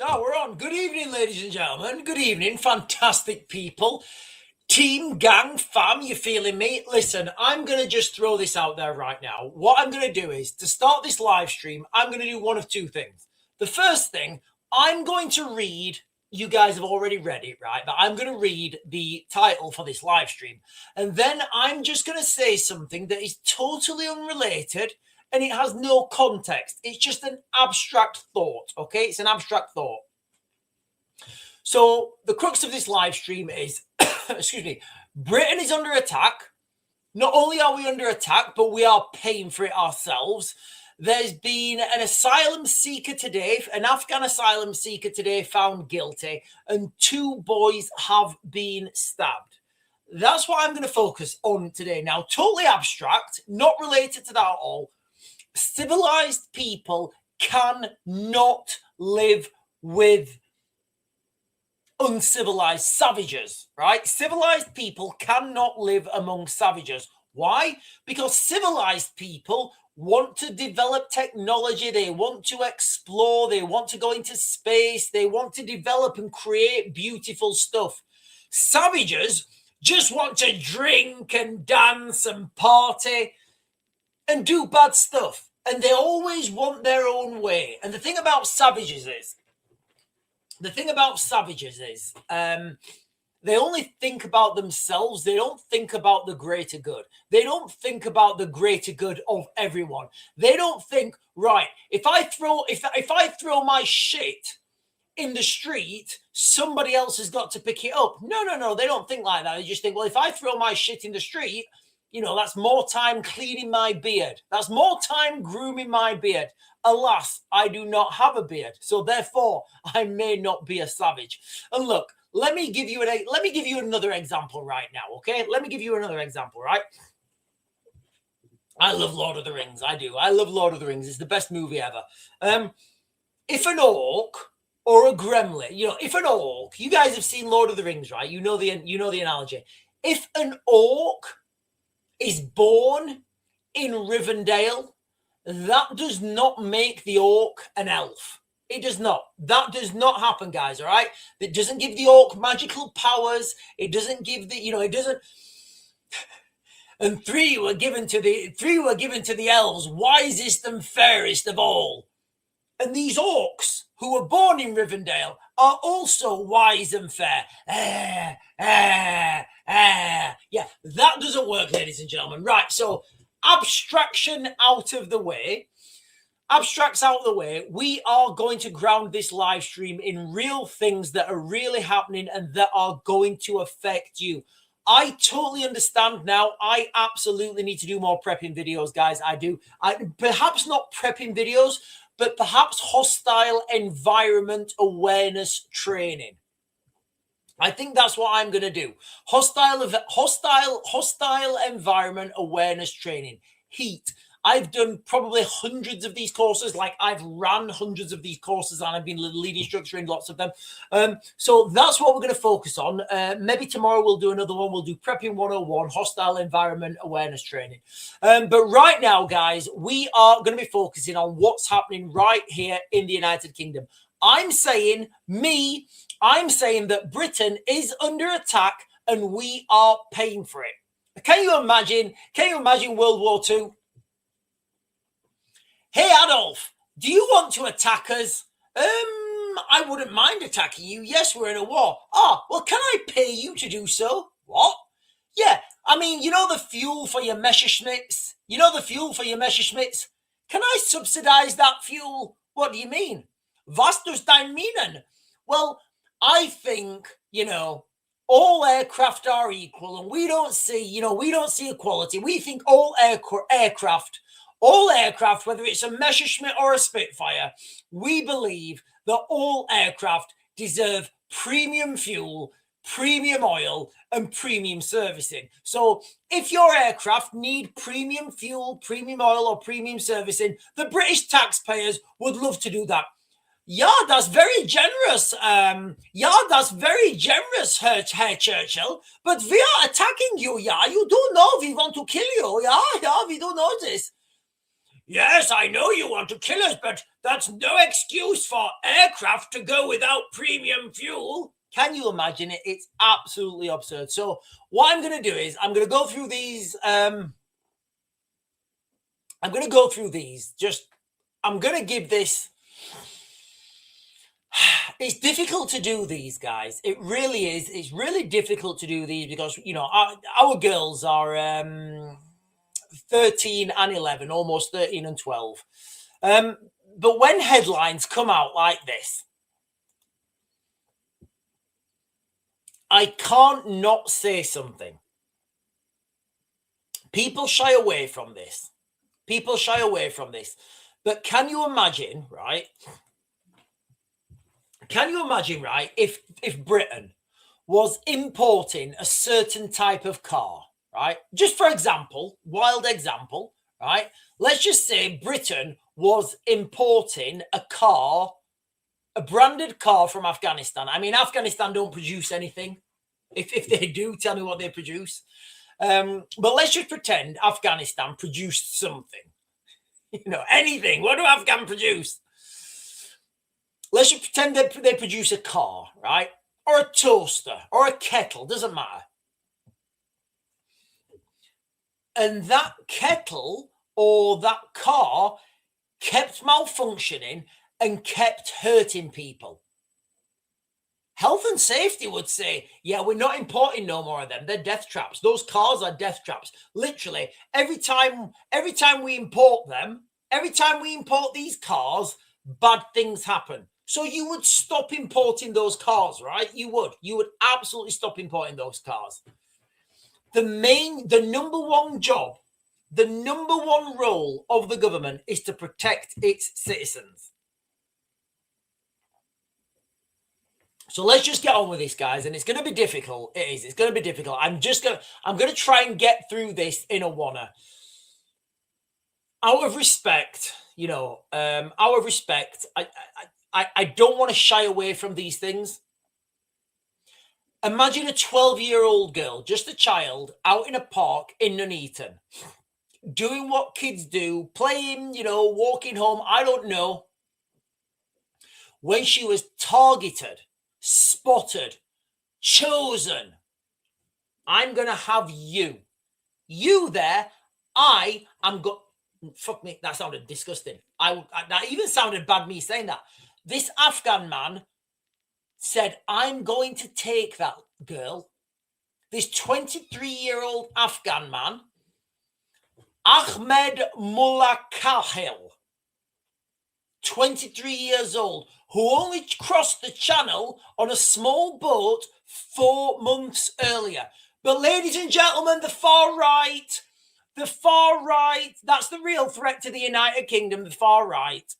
Oh, we're on. Good evening, ladies and gentlemen. Good evening, fantastic people. Team, gang, fam, you feeling me? Listen, I'm going to just throw this out there right now. What I'm going to do is, to start this live stream, I'm going to do one of two things. The first thing, I'm going to read, you guys have already read it, right? But I'm going to read the title for this live stream. And then I'm just going to say something that is totally unrelated and it has no context. It's just an abstract thought, okay? It's an abstract thought. So the crux of this live stream is, excuse me, Britain is under attack. Not only are we under attack, but we are paying for it ourselves. There's been an asylum seeker today, an Afghan asylum seeker today found guilty, and 2 boys have been stabbed. That's what I'm going to focus on today. Now, totally abstract, not related to that at all. Civilized people cannot live with uncivilized savages, right? Civilized people cannot live among savages. Why? Because civilized people want to develop technology, they want to explore, they want to go into space, they want to develop and create beautiful stuff. Savages just want to drink and dance and party and do bad stuff. And they always want their own way. And the thing about savages is, they only think about themselves. They don't think about the greater good. They don't think about the greater good of everyone. They don't think, right, if I throw my shit in the street, somebody else has got to pick it up. No. They don't think like that. They just think, well, if I throw my shit in the street, you know, that's more time cleaning my beard. That's more time grooming my beard. Alas, I do not have a beard, so therefore I may not be a savage. And look, let me give you another example right now, okay? Let me give you another example, right? I love Lord of the Rings. I do. I love Lord of the Rings. It's the best movie ever. If an orc or a gremlin, if an orc, you guys have seen Lord of the Rings, right? You know the analogy. If an orc is born in Rivendell, that does not make the orc an elf. It does not. That does not happen, guys, all right? It doesn't give the orc magical powers. It doesn't give it doesn't. And 3 were given to the elves, wisest and fairest of all. And these orcs who were born in Rivendell are also wise and fair. Yeah, that doesn't work, ladies and gentlemen. Right, so abstraction out of the way. Abstracts out of the way. We are going to ground this live stream in real things that are really happening and that are going to affect you. I totally understand now. I absolutely need to do more prepping videos, guys. I do. Perhaps not prepping videos, but perhaps hostile environment awareness training. I think that's what I'm going to do. Hostile environment awareness training. Heat. I've done probably hundreds of these courses. Like, I've ran hundreds of these courses and I've been lead instructor in lots of them. So that's what we're going to focus on. Maybe tomorrow we'll do another one. We'll do Prepping 101, Hostile Environment Awareness Training. But right now, guys, we are going to be focusing on what's happening right here in the United Kingdom. I'm saying that Britain is under attack and we are paying for it. Can you imagine World War II? Hey, Adolf, do you want to attack us? I wouldn't mind attacking you. Yes, we're in a war. Well, can I pay you to do so? What? Yeah, I mean, the fuel for your Messerschmitts? Can I subsidize that fuel? What do you mean? Was does dein meinen? Well, I think, all aircraft are equal and we don't see equality. We think all aircraft, whether it's a Messerschmitt or a Spitfire, we believe that all aircraft deserve premium fuel, premium oil, and premium servicing. So if your aircraft need premium fuel, premium oil, or premium servicing, the British taxpayers would love to do that. Yeah, that's very generous. Herr Churchill. But we are attacking you, yeah? You do know we want to kill you, yeah? Yeah, we do know this. Yes, I know you want to kill us, but that's no excuse for aircraft to go without premium fuel. Can you imagine it? It's absolutely absurd. So what I'm going to do is I'm going to go through these. I'm going to go through these. I'm going to give this. It's difficult to do these, guys. It really is. It's really difficult to do these because, you know, our girls are 13 and 11, almost 13 and 12. But when headlines come out like this, I can't not say something. People shy away from this. People shy away from this. But can you imagine, right? Can you imagine, right, if Britain was importing a certain type of car, right? Just for example, wild example, right? Let's just say Britain was importing a car, a branded car from Afghanistan. I mean, Afghanistan don't produce anything. If they do, tell me what they produce. But let's just pretend Afghanistan produced something. You know, anything. What do Afghan produce? Let's just pretend they produce a car, right? Or a toaster, or a kettle, doesn't matter. And that kettle or that car kept malfunctioning and kept hurting people. Health and safety would say, yeah, we're not importing no more of them. They're death traps. Those cars are death traps. Literally, every time we import them, every time we import these cars, bad things happen. So you would stop importing those cars, right? You would absolutely stop importing those cars. The number one job, the number one role of the government is to protect its citizens. So let's just get on with this, guys, and it's going to be difficult. It is. It's going to be difficult. I'm going to try and get through this in a wanna. Out of respect, you know, out of respect, I don't want to shy away from these things. Imagine a 12-year-old girl, just a child, out in a park in Nuneaton, doing what kids do, playing, you know, walking home, I don't know, when she was targeted, spotted, chosen. I'm going to have you. You there, I am going... Fuck me, that sounded disgusting. That even sounded bad, me saying that. This Afghan man said, I'm going to take that girl, this 23-year-old Afghan man, Ahmed Mullah Kahil, 23 years old, who only crossed the channel on a small boat 4 months earlier. But ladies and gentlemen, the far right, that's the real threat to the United Kingdom, the far right.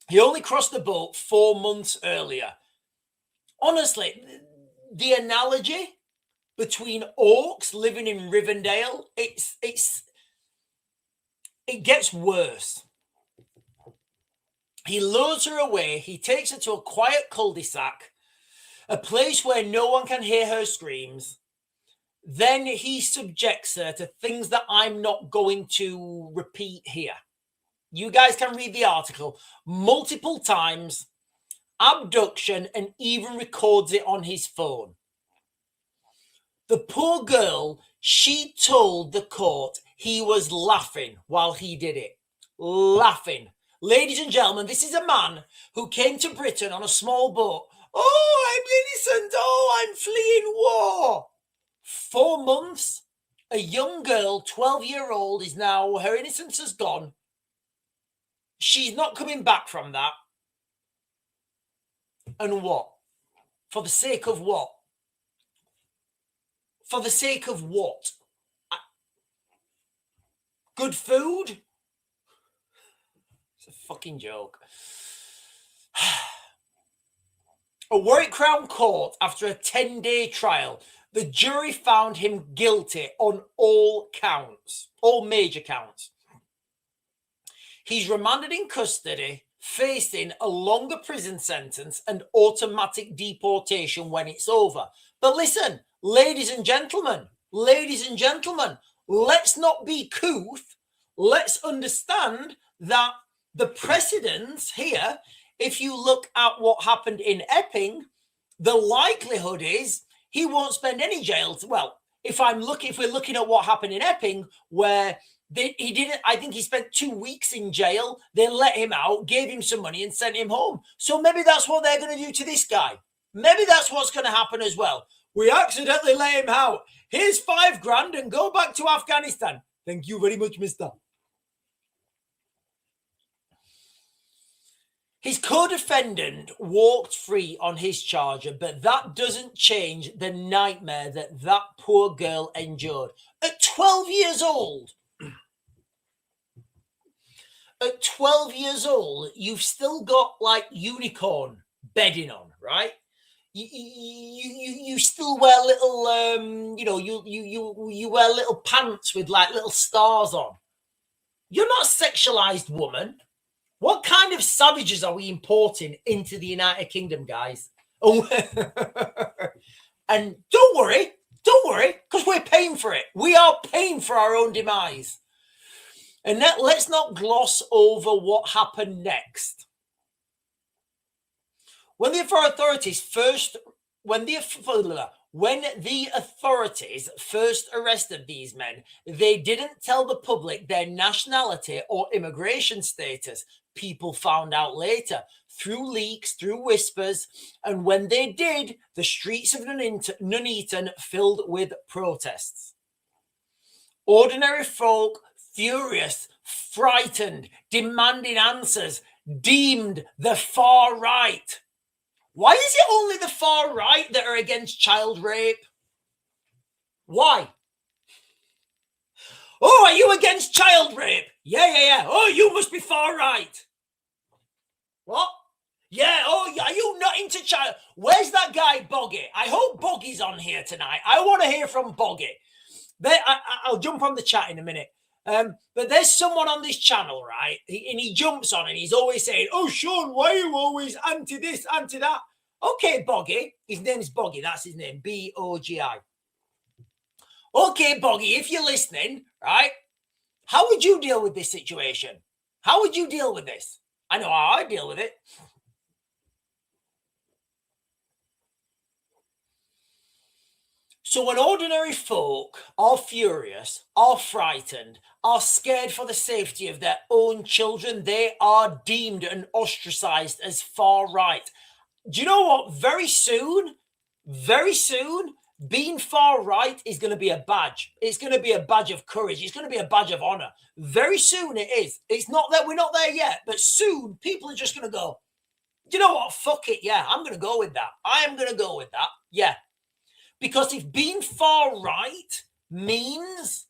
He only crossed the boat 4 months earlier. Honestly, the analogy between orcs living in Rivendell, it gets worse. He lures her away. He takes her to a quiet cul-de-sac, a place where no one can hear her screams. Then he subjects her to things that I'm not going to repeat here. You guys can read the article multiple times, abduction, and even records it on his phone. The poor girl, she told the court he was laughing while he did it. Laughing. Ladies and gentlemen, this is a man who came to Britain on a small boat. Oh, I'm innocent. Oh, I'm fleeing war. 4 months. A young girl, 12-year-old, is now, her innocence has gone. She's not coming back from that. And what? For the sake of what? For the sake of what? Good food? It's a fucking joke. A Warwick Crown Court, after a 10-day trial, the jury found him guilty on all counts, all major counts. He's remanded in custody, facing a longer prison sentence and automatic deportation when it's over. But listen, ladies and gentlemen, let's not be couth. let's understand that the precedents here, if you look at what happened in Epping, the likelihood is he won't spend any jail. Well, if we're looking at what happened in Epping, where he didn't, I think he spent 2 weeks in jail. They let him out, gave him some money, and sent him home. So maybe that's what they're going to do to this guy. Maybe that's what's going to happen as well. We accidentally let him out. Here's $5,000 and go back to Afghanistan. Thank you very much, mister. His co-defendant walked free on his charger, but that doesn't change the nightmare that poor girl endured. At 12 years old, you've still got like unicorn bedding on, right? You still wear little, you wear little pants with like little stars on. You're not a sexualized woman. What kind of savages are we importing into the United Kingdom, guys? Oh, and don't worry, because we're paying for it. We are paying for our own demise. And let's not gloss over what happened next. When the authorities first arrested these men, they didn't tell the public their nationality or immigration status. People found out later through leaks, through whispers, and when they did, the streets of Nuneaton filled with protests. Ordinary folk, furious, frightened, demanding answers, deemed the far right. Why is it only the far right that are against child rape? Why? Oh, are you against child rape? Yeah. Oh, you must be far right. What? Yeah, oh, are you not into child? Where's that guy, Boggy? I hope Boggy's on here tonight. I want to hear from Boggy. I'll jump on the chat in a minute. But there's someone on this channel, right? And he jumps on and he's always saying, oh, Sean, why are you always anti this, anti that? Okay, Boggy. His name's Boggy. That's his name. B-O-G-I. Okay, Boggy, if you're listening, right? How would you deal with this situation? How would you deal with this? I know how I deal with it. So when ordinary folk are furious, are frightened, are scared for the safety of their own children, they are deemed and ostracized as far right. Do you know what? Very soon, being far right is going to be a badge. It's going to be a badge of courage. It's going to be a badge of honor. Very soon it is. It's not that we're not there yet, but soon people are just going to go, you know what? Fuck it. Yeah, I'm going to go with that. I am going to go with that. Yeah. Because if being far right means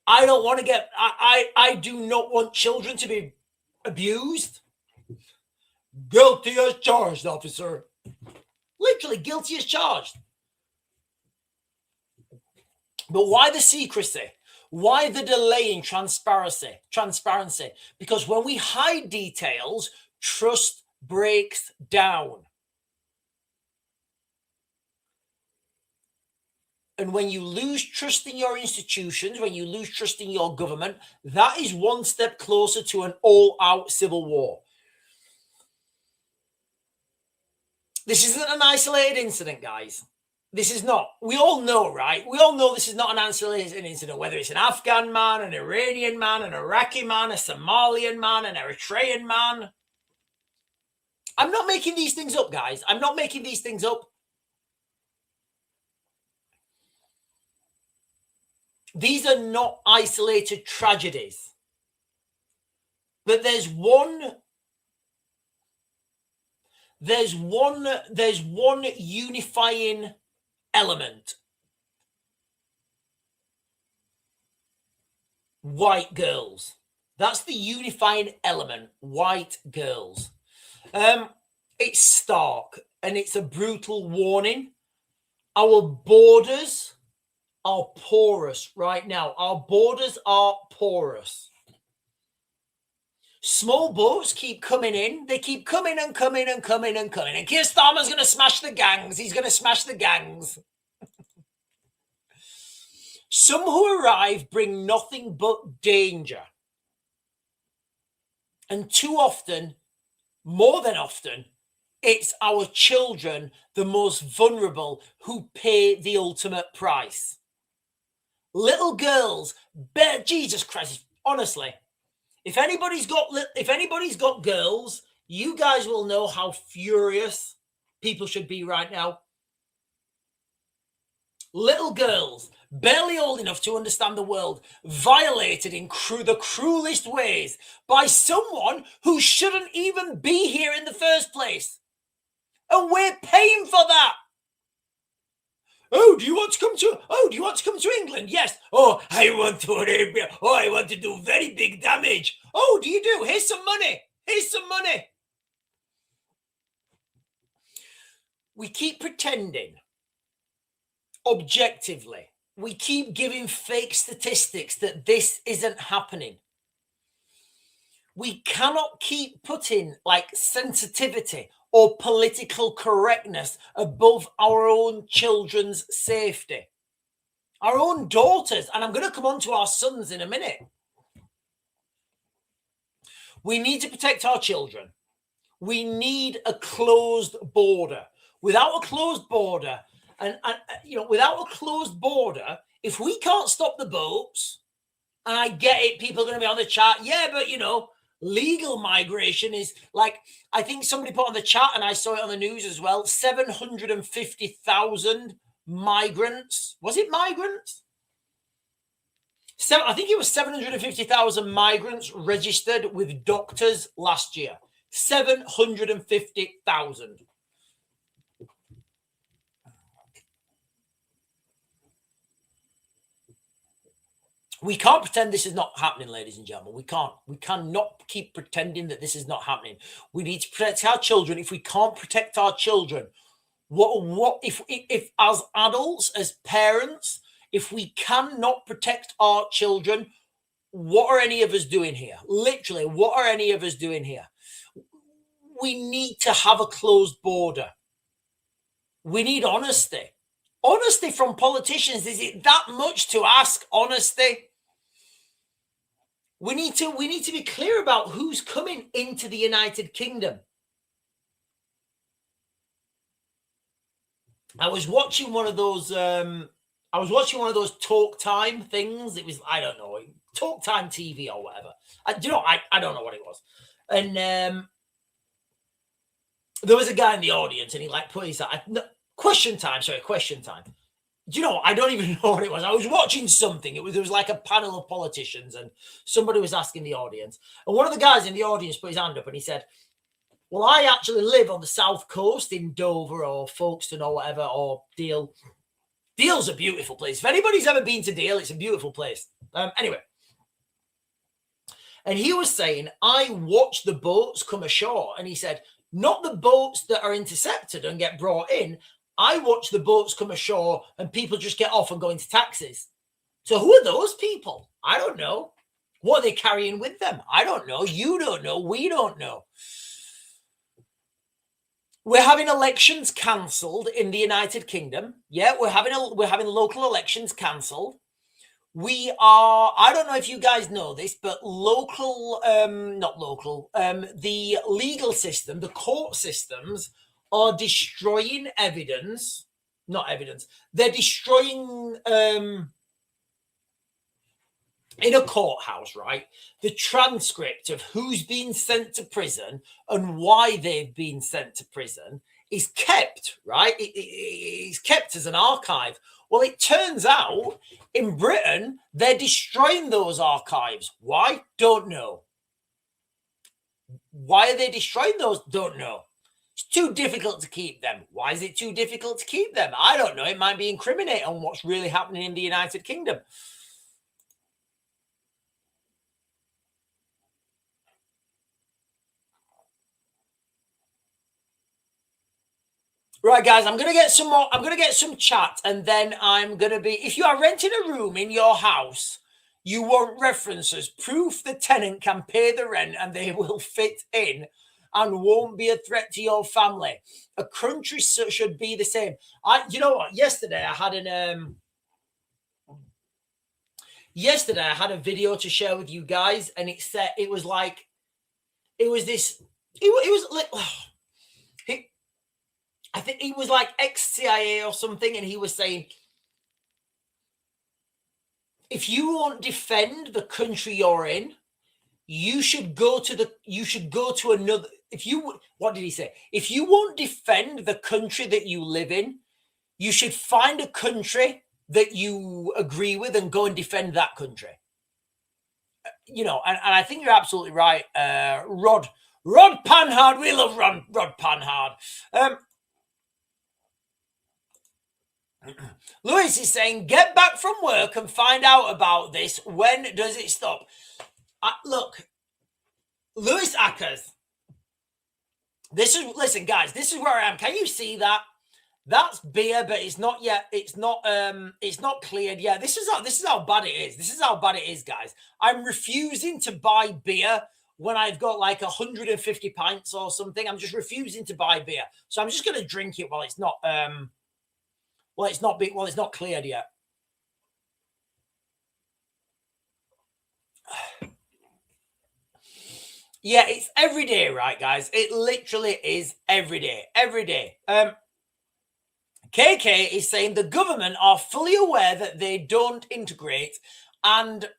I don't want to get, I do not want children to be abused. Guilty as charged, officer. Literally guilty as charged. But why the secrecy? Why the delay in transparency? Because when we hide details, trust breaks down. And when you lose trust in your institutions, when you lose trust in your government, that is one step closer to an all-out civil war. This isn't an isolated incident, guys. This is not. We all know, right? We all know this is not an isolated incident, whether it's an Afghan man, an Iranian man, an Iraqi man, a Somalian man, an Eritrean man. I'm not making these things up, guys. I'm not making these things up. These are not isolated tragedies. But there's one unifying element. White girls. That's the unifying element. White girls. It's stark and it's a brutal warning. Our borders are porous right now. Our borders are porous. Small boats keep coming in. They keep coming and coming and coming and coming. And Keir Starmer's going to smash the gangs. He's going to smash the gangs. Some who arrive bring nothing but danger. And too often, more than often, it's our children, the most vulnerable, who pay the ultimate price. Little girls, Jesus Christ, honestly, if anybody's got girls, you guys will know how furious people should be right now. Little girls, barely old enough to understand the world, violated in the cruelest ways by someone who shouldn't even be here in the first place. And we're paying for that. Oh, do you want to come to England? Yes. Oh, I want to Arabia. Oh, I want to do very big damage. Oh, do you do? Here's some money. Here's some money. We keep pretending. Objectively, we keep giving fake statistics that this isn't happening. We cannot keep putting like sensitivity or political correctness above our own children's safety. Our own daughters, and I'm going to come on to our sons in a minute. We need to protect our children. We need a closed border. Without a closed border, without a closed border, if we can't stop the boats, and I get it, people are going to be on the chat, yeah, but legal migration is like, I think somebody put on the chat, and I saw it on the news as well, 750,000 migrants. Was it migrants? I think it was 750,000 migrants registered with doctors last year. 750,000. We can't pretend this is not happening, ladies and gentlemen. We can't. We cannot keep pretending that this is not happening. We need to protect our children. If we can't protect our children, what if as adults, as parents, if we cannot protect our children, what are any of us doing here? Literally, what are any of us doing here? We need to have a closed border. We need honesty. Honesty from politicians. Is it that much to ask? Honesty. We need to be clear about who's coming into the United Kingdom. I was watching one of those talk time things. It was, I don't know, talk time TV or whatever. I don't know what it was. And there was a guy in the audience, and he put his question time. I don't even know what it was. I was watching something. There was like a panel of politicians, and somebody was asking the audience. And one of the guys in the audience put his hand up, and he said, well, I actually live on the south coast in Dover or Folkestone or whatever, or Deal. Deal's a beautiful place. If anybody's ever been to Deal, it's a beautiful place. Anyway. And he was saying, I watch the boats come ashore. And he said, not the boats that are intercepted and get brought in. I watch the boats come ashore and people just get off and go into taxis. So who are those people? I don't know. What are they carrying with them? I don't know. You don't know. We don't know. We're having elections cancelled in the United Kingdom. Yeah, we're having local elections cancelled. We are, I don't know if you guys know this, but the legal system, the court systems are destroying evidence, not evidence. They're destroying, in a courthouse, right? The transcript of who's been sent to prison and why they've been sent to prison is kept, right? It's kept as an archive. Well, it turns out in Britain, they're destroying those archives. Why? Don't know. Why are they destroying those? Don't know. It's too difficult to keep them. Why is it too difficult to keep them? I don't know. It might be incriminating on what's really happening in the United Kingdom. Right, guys, I'm going to get some more. I'm going to get some chat, and then I'm going to be, if you are renting a room in your house, you want references, proof the tenant can pay the rent and they will fit in and won't be a threat to your family. A country should be the same. You know what? Yesterday I had yesterday I had a video to share with you guys, and it said it was like I think he was like ex-CIA or something, and he was saying, if you won't defend the country you're in, you should go to another. What did he say? If you won't defend the country that you live in, you should find a country that you agree with and go and defend that country. You know, and I think you're absolutely right. Rod Panhard, we love Rod Panhard. Lewis is saying, get back from work and find out about this. When does it stop? Look, Lewis Ackers. Listen, guys, this is where I am. Can you see that? That's beer, but it's not yet. It's not cleared yet. This is how bad it is. This is how bad it is, guys. I'm refusing to buy beer when I've got like 150 pints or something. I'm just refusing to buy beer. So I'm just going to drink it while it's not it's not cleared yet. Yeah, it's every day, right, guys? It literally is every day. Every day. KK is saying the government are fully aware that they don't integrate, and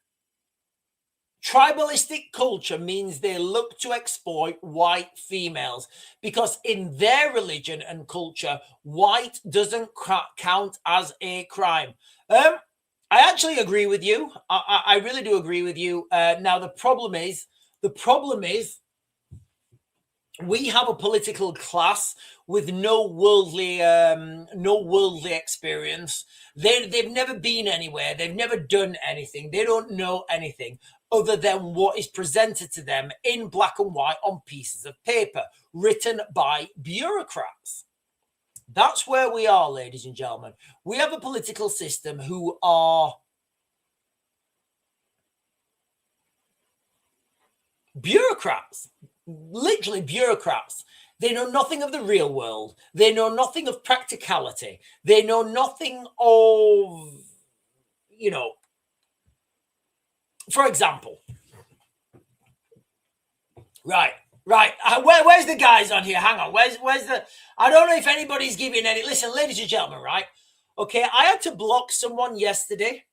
tribalistic culture means they look to exploit white females because in their religion and culture, white doesn't count as a crime. I actually agree with you. I really do agree with you. Now, the problem is we have a political class with no worldly experience. They've never been anywhere. They've never done anything. They don't know anything other than what is presented to them in black and white on pieces of paper, written by bureaucrats. That's where we are, ladies and gentlemen. We have a political system who are bureaucrats, literally bureaucrats. They know nothing of the real world. They know nothing of practicality. They know nothing of, you know, for example, right. Where's the guys on here? Hang on. Where's the? I don't know if anybody's giving any. Listen, ladies and gentlemen, right? Okay, I had to block someone yesterday.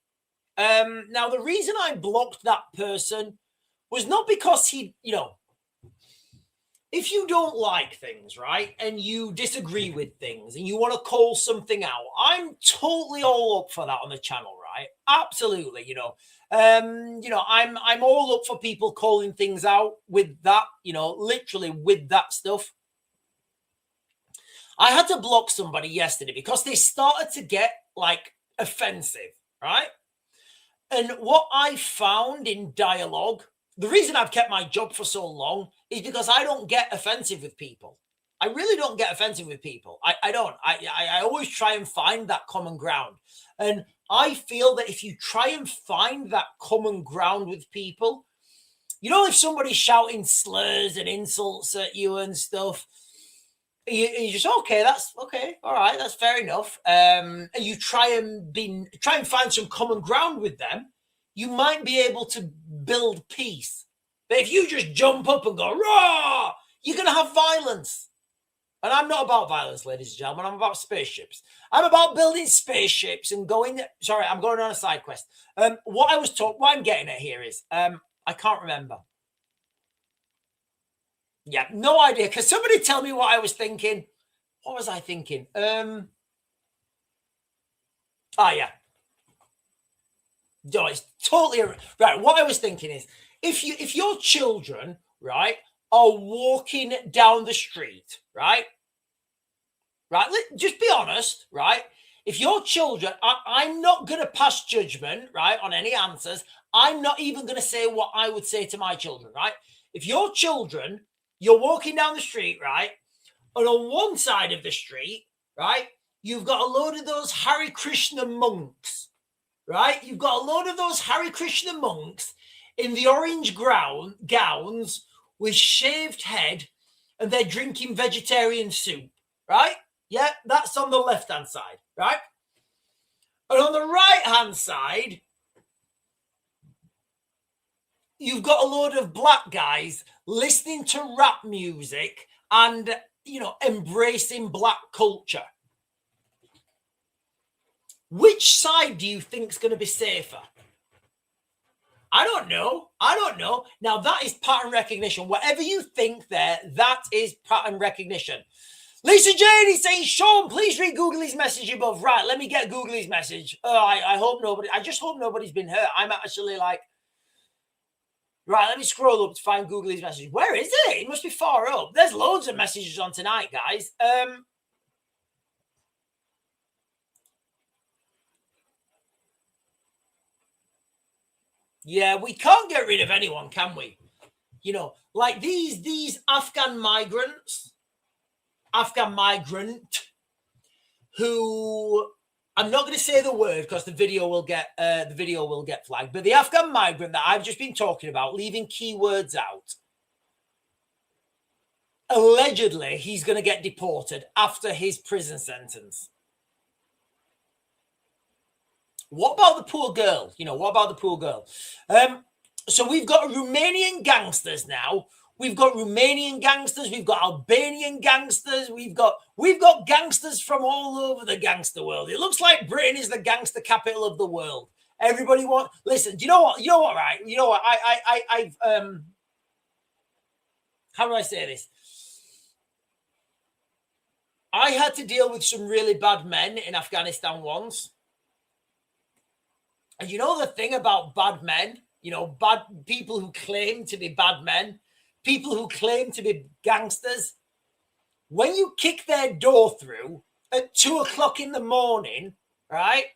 Now the reason I blocked that person was not because he, you know, if you don't like things, right, and you disagree with things and you want to call something out, I'm totally all up for that on the channel, right? Absolutely, you know, I'm all up for people calling things out with that, you know, literally with that stuff. I had to block somebody yesterday because they started to get like offensive, right? And what I found in dialogue, the reason I've kept my job for so long is because I don't get offensive with people. I really don't get offensive with people. I don't. I always try and find that common ground. And I feel that if you try and find that common ground with people, you know, if somebody's shouting slurs and insults at you and stuff, you just, okay, that's okay. All right, that's fair enough. And you try and find some common ground with them, you might be able to build peace. But if you just jump up and go, raw, you're going to have violence. And I'm not about violence, ladies and gentlemen. I'm about spaceships. I'm about building spaceships and going. Sorry, I'm going on a side quest. What I'm getting at here is, I can't remember. Yeah, no idea. Can somebody tell me what I was thinking? What was I thinking? Yeah. No, it's totally right. What I was thinking is, if your children, right, are walking down the street, right, just be honest, right? If your children, I'm not going to pass judgment, right, on any answers. I'm not even going to say what I would say to my children, right? If your children, you're walking down the street, right, and on one side of the street, right, you've got a load of those Hare Krishna monks, right? You've got a load of those Hare Krishna monks in the orange gowns with shaved head, and they're drinking vegetarian soup, right? Yeah, that's on the left-hand side, right? And on the right-hand side, you've got a load of black guys listening to rap music and, you know, embracing black culture. Which side do you think is going to be safer? I don't know. Now, that is pattern recognition. Whatever you think there, that is pattern recognition. Lisa Jane is saying, Sean, please read Googly's message above. Right, let me get Googly's message. I hope nobody, I just hope nobody's been hurt. I'm actually like, right, let me scroll up to find Googly's message. Where is it? It must be far up. There's loads of messages on tonight, guys. Yeah, we can't get rid of anyone, can we? You know, like these Afghan migrant who, I'm not going to say the word because the video will get flagged, but the Afghan migrant that I've just been talking about, leaving keywords out, allegedly he's going to get deported after his prison sentence. What about the poor girl? You know, what about the poor girl? So we've got Romanian gangsters now. We've got Romanian gangsters. We've got Albanian gangsters. We've got gangsters from all over the gangster world. It looks like Britain is the gangster capital of the world. Everybody listen. Do you know what? You know what? Right? You know what? I've how do I say this? I had to deal with some really bad men in Afghanistan once. And you know the thing about bad men, you know, bad people who claim to be bad men, people who claim to be gangsters, when you kick their door through at 2 o'clock in the morning, right,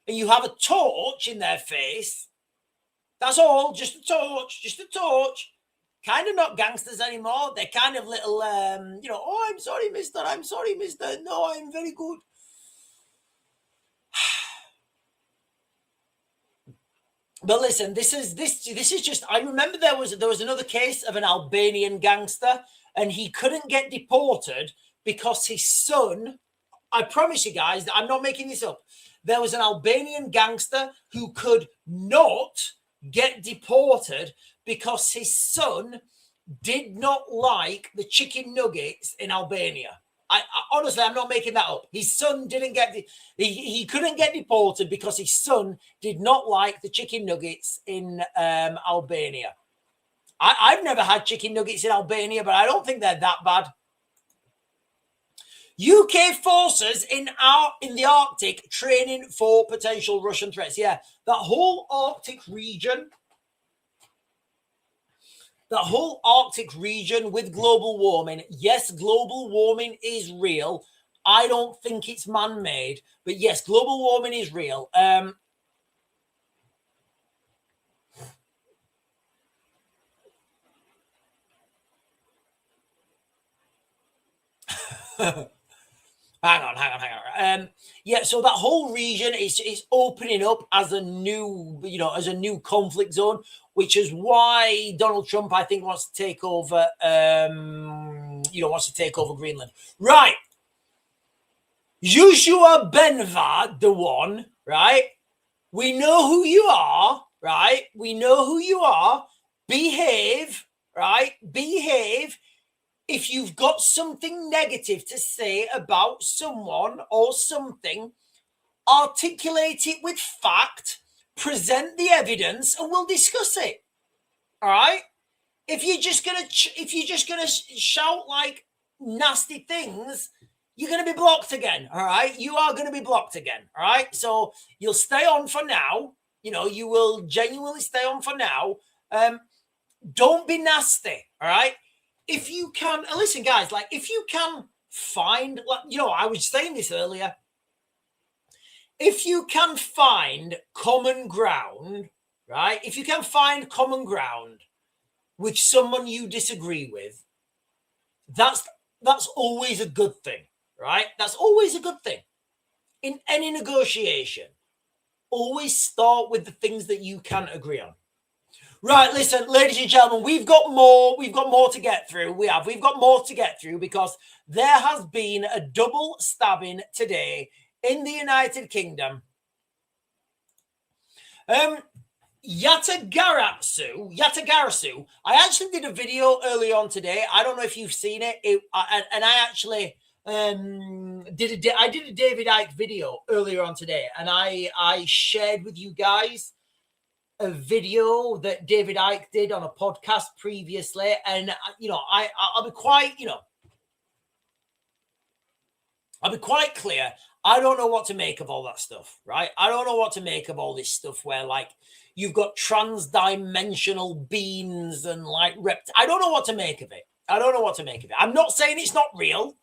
and you have a torch in their face, that's all, just a torch, kind of not gangsters anymore. They're kind of little, you know, oh, I'm sorry, mister. No, I'm very good. But listen, this is just, I remember there was another case of an Albanian gangster and he couldn't get deported because his son, I promise you guys, I'm not making this up. There was an Albanian gangster who could not get deported because his son did not like the chicken nuggets in Albania. I honestly, I'm not making that up. His son didn't get he couldn't get deported because his son did not like the chicken nuggets in Albania. I've never had chicken nuggets in Albania, but I don't think they're that bad. UK forces in the Arctic training for potential Russian threats. Yeah, that whole Arctic region. The whole Arctic region with global warming. Yes, global warming is real. I don't think it's man-made, but yes, global warming is real. Hang on. Yeah, so that whole region is opening up as a new, you know, as a new conflict zone, which is why Donald Trump, I think, wants to take over, Greenland. Right. Joshua Benvad, the one, right? We know who you are, right? We know who you are. Behave, right? Behave. If you've got something negative to say about someone or something, articulate it with fact, present the evidence, and we'll discuss it. All right? If you're just gonna shout like nasty things, you're gonna be blocked again. All right? You are gonna be blocked again. All right? So you'll stay on for now. You know, you will genuinely stay on for now. Don't be nasty. All right? If you can, listen, guys, like if you can find, you know, I was saying this earlier. If you can find common ground, right? If you can find common ground with someone you disagree with, that's always a good thing, right? That's always a good thing. In any negotiation, always start with the things that you can agree on. Right, listen, ladies and gentlemen, we've got more to get through. We've got more to get through because there has been a double stabbing today in the United Kingdom. Yatagarasu. I actually did a video early on today. I don't know if you've seen it. And I actually did a David Icke video earlier on today, and I shared with you guys a video that David Icke did on a podcast previously, and I'll be quite I'll be quite clear. I don't know what to make of all that stuff, right? I don't know what to make of all this stuff where, like, you've got trans-dimensional beings and, like, I don't know what to make of it. I don't know what to make of it. I'm not saying it's not real.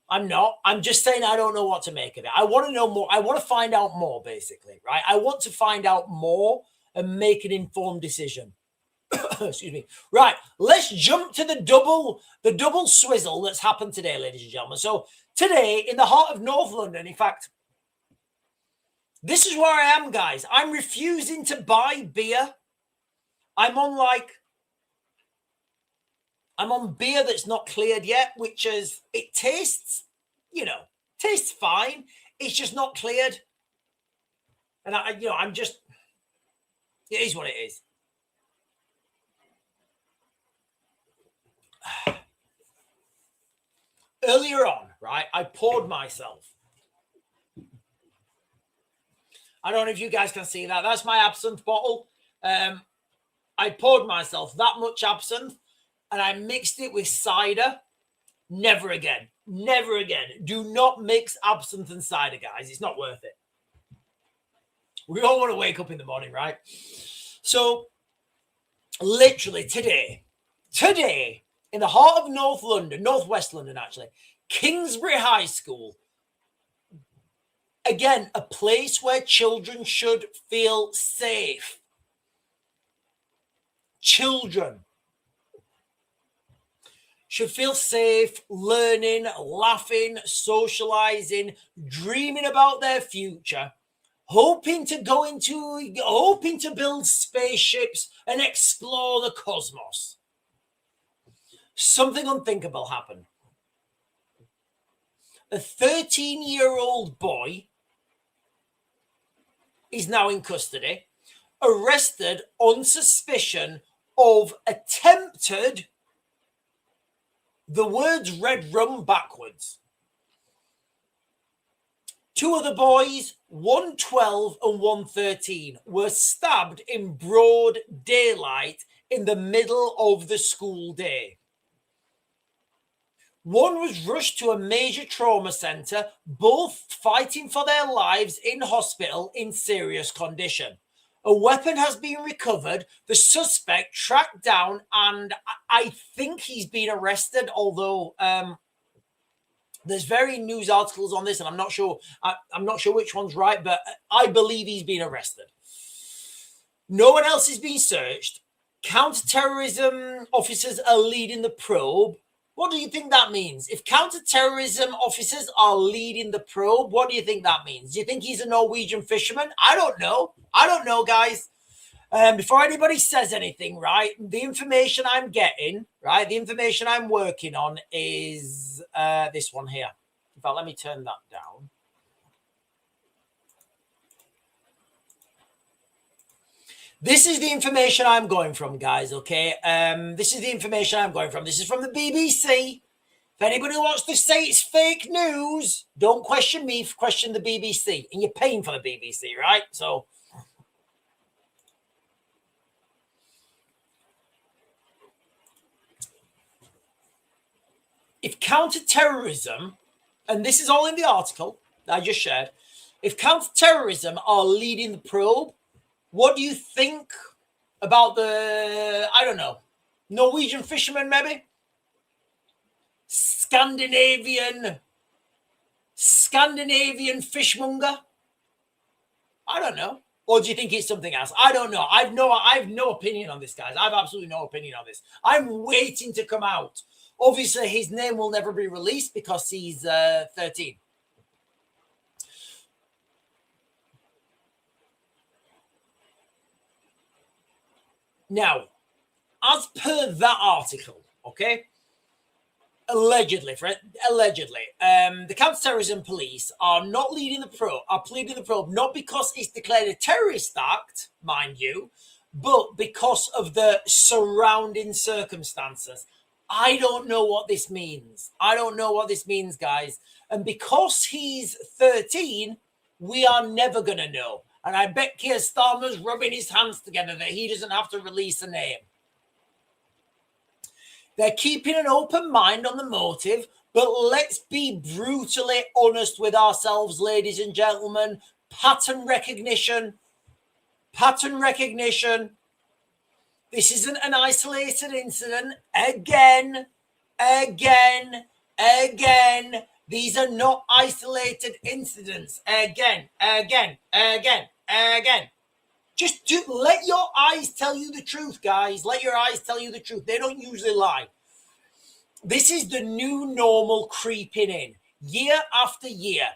I'm not. I'm just saying I don't know what to make of it. I want to know more. I want to find out more, basically, right? I want to find out more and make an informed decision. Excuse me. Right, let's jump to the double swizzle that's happened today, ladies and gentlemen. So today, in the heart of North London, in fact, this is where I am, guys. I'm refusing to buy beer. I'm on beer that's not cleared yet, which is, it tastes, tastes fine. It's just not cleared. And I'm just, it is what it is. Earlier on, right, I poured myself. I don't know if you guys can see that. That's my absinthe bottle. I poured myself that much absinthe and I mixed it with cider. Never again. Never again. Do not mix absinthe and cider, guys. It's not worth it. We all want to wake up in the morning, right? So, literally today, in the heart of North London, Northwest London, actually, Kingsbury High School. Again, a place where children should feel safe. Children should feel safe, learning, laughing, socializing, dreaming about their future, hoping to build spaceships and explore the cosmos. Something unthinkable happened. A 13-year-old boy is now in custody, arrested on suspicion of attempted, the words red rum backwards. Two other boys, 112 and 113, were stabbed in broad daylight in the middle of the school day. One was rushed to a major trauma center, both fighting for their lives in hospital in serious condition. A weapon has been recovered, the suspect tracked down, and I think he's been arrested, although there's varying news articles on this, and I'm not sure which one's right, but I believe he's been arrested. No one else is being searched. Counter-terrorism officers are leading the probe. What do you think that means? If counter-terrorism officers are leading the probe, what do you think that means? Do you think he's a Norwegian fisherman? I don't know. I don't know, guys. Before anybody says anything, right, the information I'm getting, right, the information I'm working on is this one here. In fact, let me turn that down. This is the information I'm going from, guys, okay? This is the information I'm going from. This is from the BBC. If anybody wants to say it's fake news, don't question me, question the BBC. And you're paying for the BBC, right? So, if counter-terrorism, and this is all in the article that I just shared, if counter-terrorism are leading the probe, what do you think about the, I don't know, Norwegian fisherman, maybe? Scandinavian fishmonger? I don't know. Or do you think it's something else? I don't know. I've no opinion on this, guys. I've absolutely no opinion on this. I'm waiting to come out. Obviously, his name will never be released because he's 13. Now, as per that article, okay, Allegedly, the counterterrorism police are not pleading the probe, not because it's declared a terrorist act, mind you, but because of the surrounding circumstances. I don't know what this means. Guys. And because he's 13, we are never going to know. And I bet Keir Starmer's rubbing his hands together that he doesn't have to release a name. They're keeping an open mind on the motive, but let's be brutally honest with ourselves, ladies and gentlemen. Pattern recognition. This isn't an isolated incident. Again. These are not isolated incidents. Again. Just let your eyes tell you the truth, guys. Let your eyes tell you the truth. They don't usually lie. This is the new normal creeping in year after year.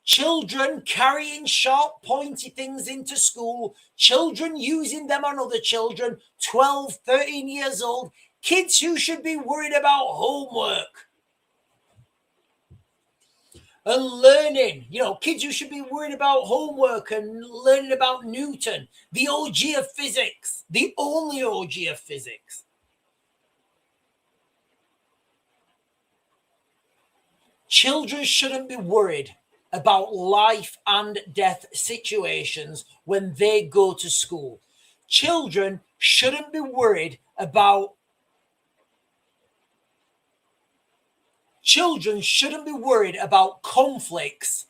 Children carrying sharp, pointy things into school. Children using them on other children, 12, 13 years old. Kids who should be worried about homework and learning, kids who should be worried about homework and learning about Newton, the OG of physics, the only OG of physics. Children shouldn't be worried about life and death situations when they go to school. Children shouldn't be worried about conflicts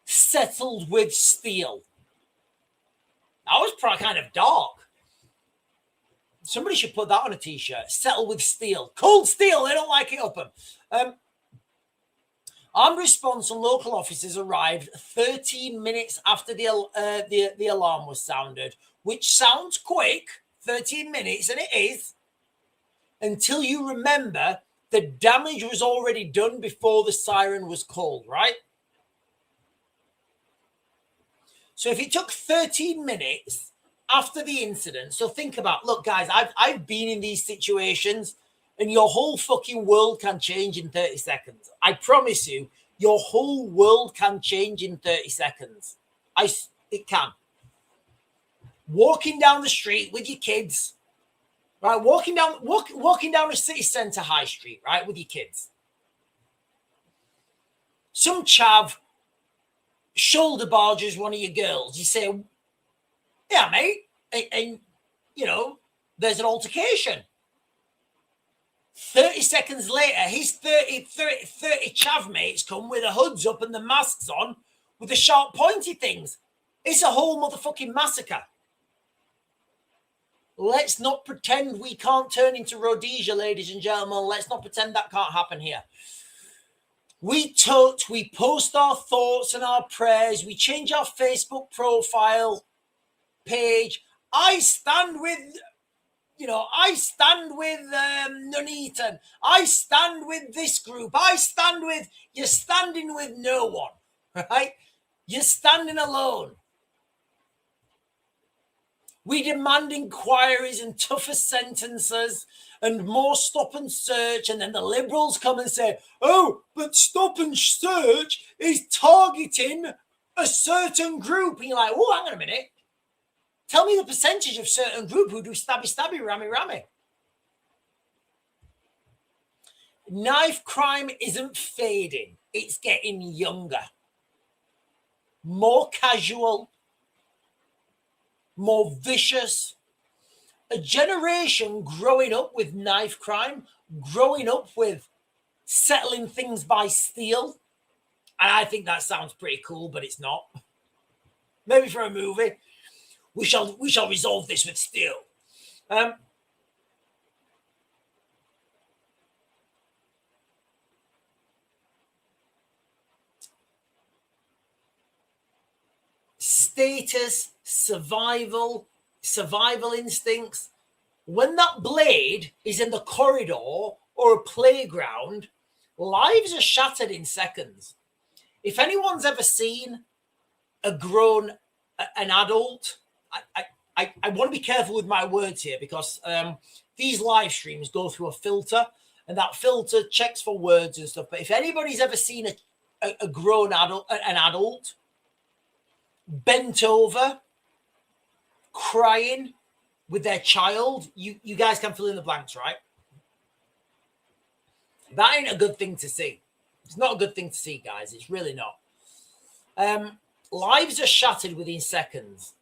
settled with steel. That was probably kind of dark. Somebody should put that on a t-shirt. Settle with steel. Cold steel. They don't like it up them. Armed response and local officers arrived 13 minutes after the alarm was sounded, which sounds quick, 13 minutes, and it is, until you remember the damage was already done before the siren was called, right? So if it took 13 minutes after the incident, so think about, look, guys, I've been in these situations, and your whole fucking world can change in 30 seconds. I promise you, your whole world can change in 30 seconds. It can. Walking down the street with your kids, right? Walking down a city centre high street, right, with your kids. Some chav shoulder barges one of your girls. You say, yeah, mate, and there's an altercation. 30 seconds later, his 30 chav mates come with the hoods up and the masks on with the sharp pointy things. It's a whole motherfucking massacre. Let's not pretend we can't turn into Rhodesia, ladies and gentlemen. Let's not pretend that can't happen here. We post our thoughts and our prayers. We change our Facebook profile page. I stand with Nuneaton. I stand with this group. You're standing with no one, right? You're standing alone. We demand inquiries and tougher sentences and more stop and search. And then the Liberals come and say, oh, but stop and search is targeting a certain group. And you're like, oh, hang on a minute. Tell me the percentage of certain group who do stabby, rammy. Knife crime isn't fading. It's getting younger. More casual. More vicious. A generation growing up with knife crime, growing up with settling things by steel. And I think that sounds pretty cool, but it's not. Maybe for a movie. We shall resolve this with steel. Status, survival instincts. When that blade is in the corridor or a playground, lives are shattered in seconds. If anyone's ever seen an adult, I want to be careful with my words here because these live streams go through a filter, and that filter checks for words and stuff. But if anybody's ever seen a grown adult, an adult bent over, crying with their child, you guys can fill in the blanks, right? That ain't a good thing to see. It's not a good thing to see, guys. It's really not. Lives are shattered within seconds.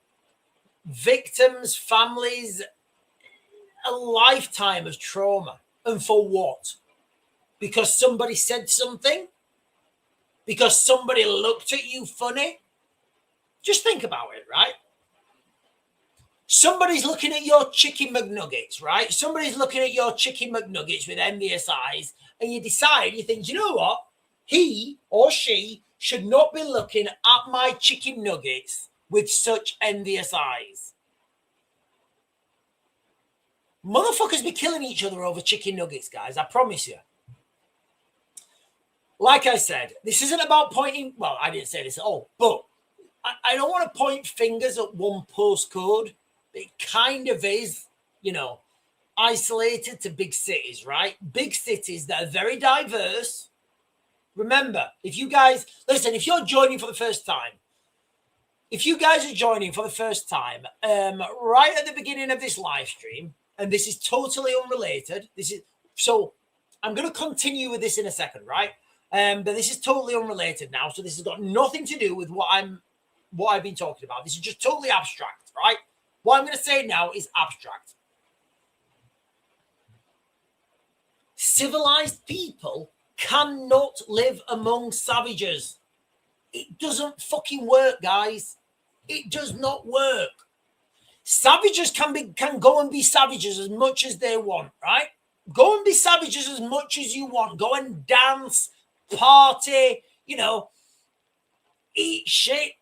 Victims, families, a lifetime of trauma. And for what? Because somebody said something? Because somebody looked at you funny? Just think about it, right? Somebody's looking at your chicken McNuggets, right? Somebody's looking at your chicken McNuggets with envious eyes, and you decide, you think, you know what? He or she should not be looking at my chicken nuggets with such envious eyes. Motherfuckers be killing each other over chicken nuggets, guys. I promise you. Like I said, this isn't about pointing. Well, I didn't say this at all, but I don't want to point fingers at one postcode. It kind of is, you know, isolated to big cities, right? Big cities that are very diverse. Remember, if you guys, listen, if you're joining for the first time, right at the beginning of this live stream, and this is totally unrelated, so I'm going to continue with this in a second, right? But this is totally unrelated now, so this has got nothing to do with what I've been talking about. This is just totally abstract, right? What I'm going to say now is abstract. Civilized people cannot live among savages. It doesn't fucking work, guys. It does not work. Savages can go and be savages as much as they want, right? Go and be savages as much as you want. Go and dance, party, you know, eat shit,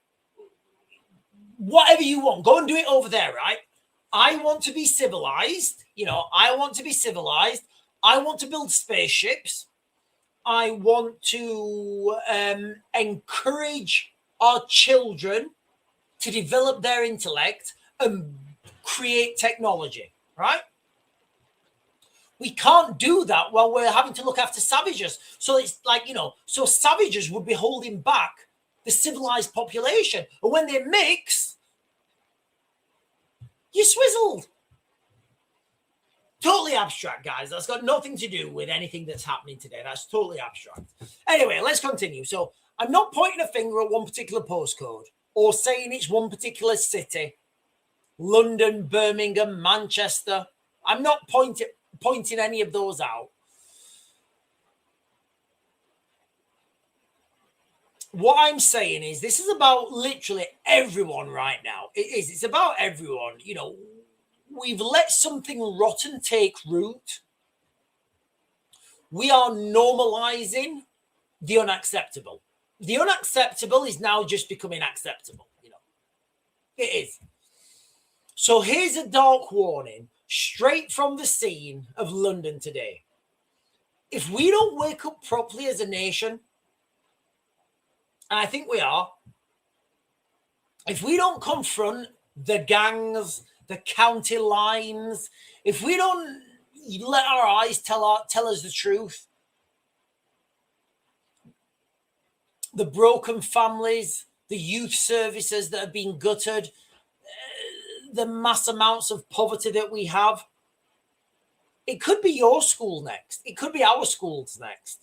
whatever you want. Go and do it over there, right? I want to be civilized. You know, I want to be civilized. I want to build spaceships. I want to encourage our children to develop their intellect and create technology, right? We can't do that while we're having to look after savages. So it's like, you know, so savages would be holding back the civilized population. And when they mix, you're swizzled. Totally abstract, guys. That's got nothing to do with anything that's happening today. That's totally abstract. Anyway, let's continue. So I'm not pointing a finger at one particular postcode or saying it's one particular city. London, Birmingham, Manchester. I'm not pointing any of those out. What I'm saying is this is about literally everyone right now. It is. It's about everyone. You know, we've let something rotten take root. We are normalizing the unacceptable. The unacceptable is now just becoming acceptable. You know, it is. So here's a dark warning straight from the scene of London today. If we don't wake up properly as a nation, and I think we are, if we don't confront the gangs, the county lines, if we don't let our eyes tell us the truth, the broken families, the youth services that have been gutted, the mass amounts of poverty that we have, it could be your school next. It could be our schools next.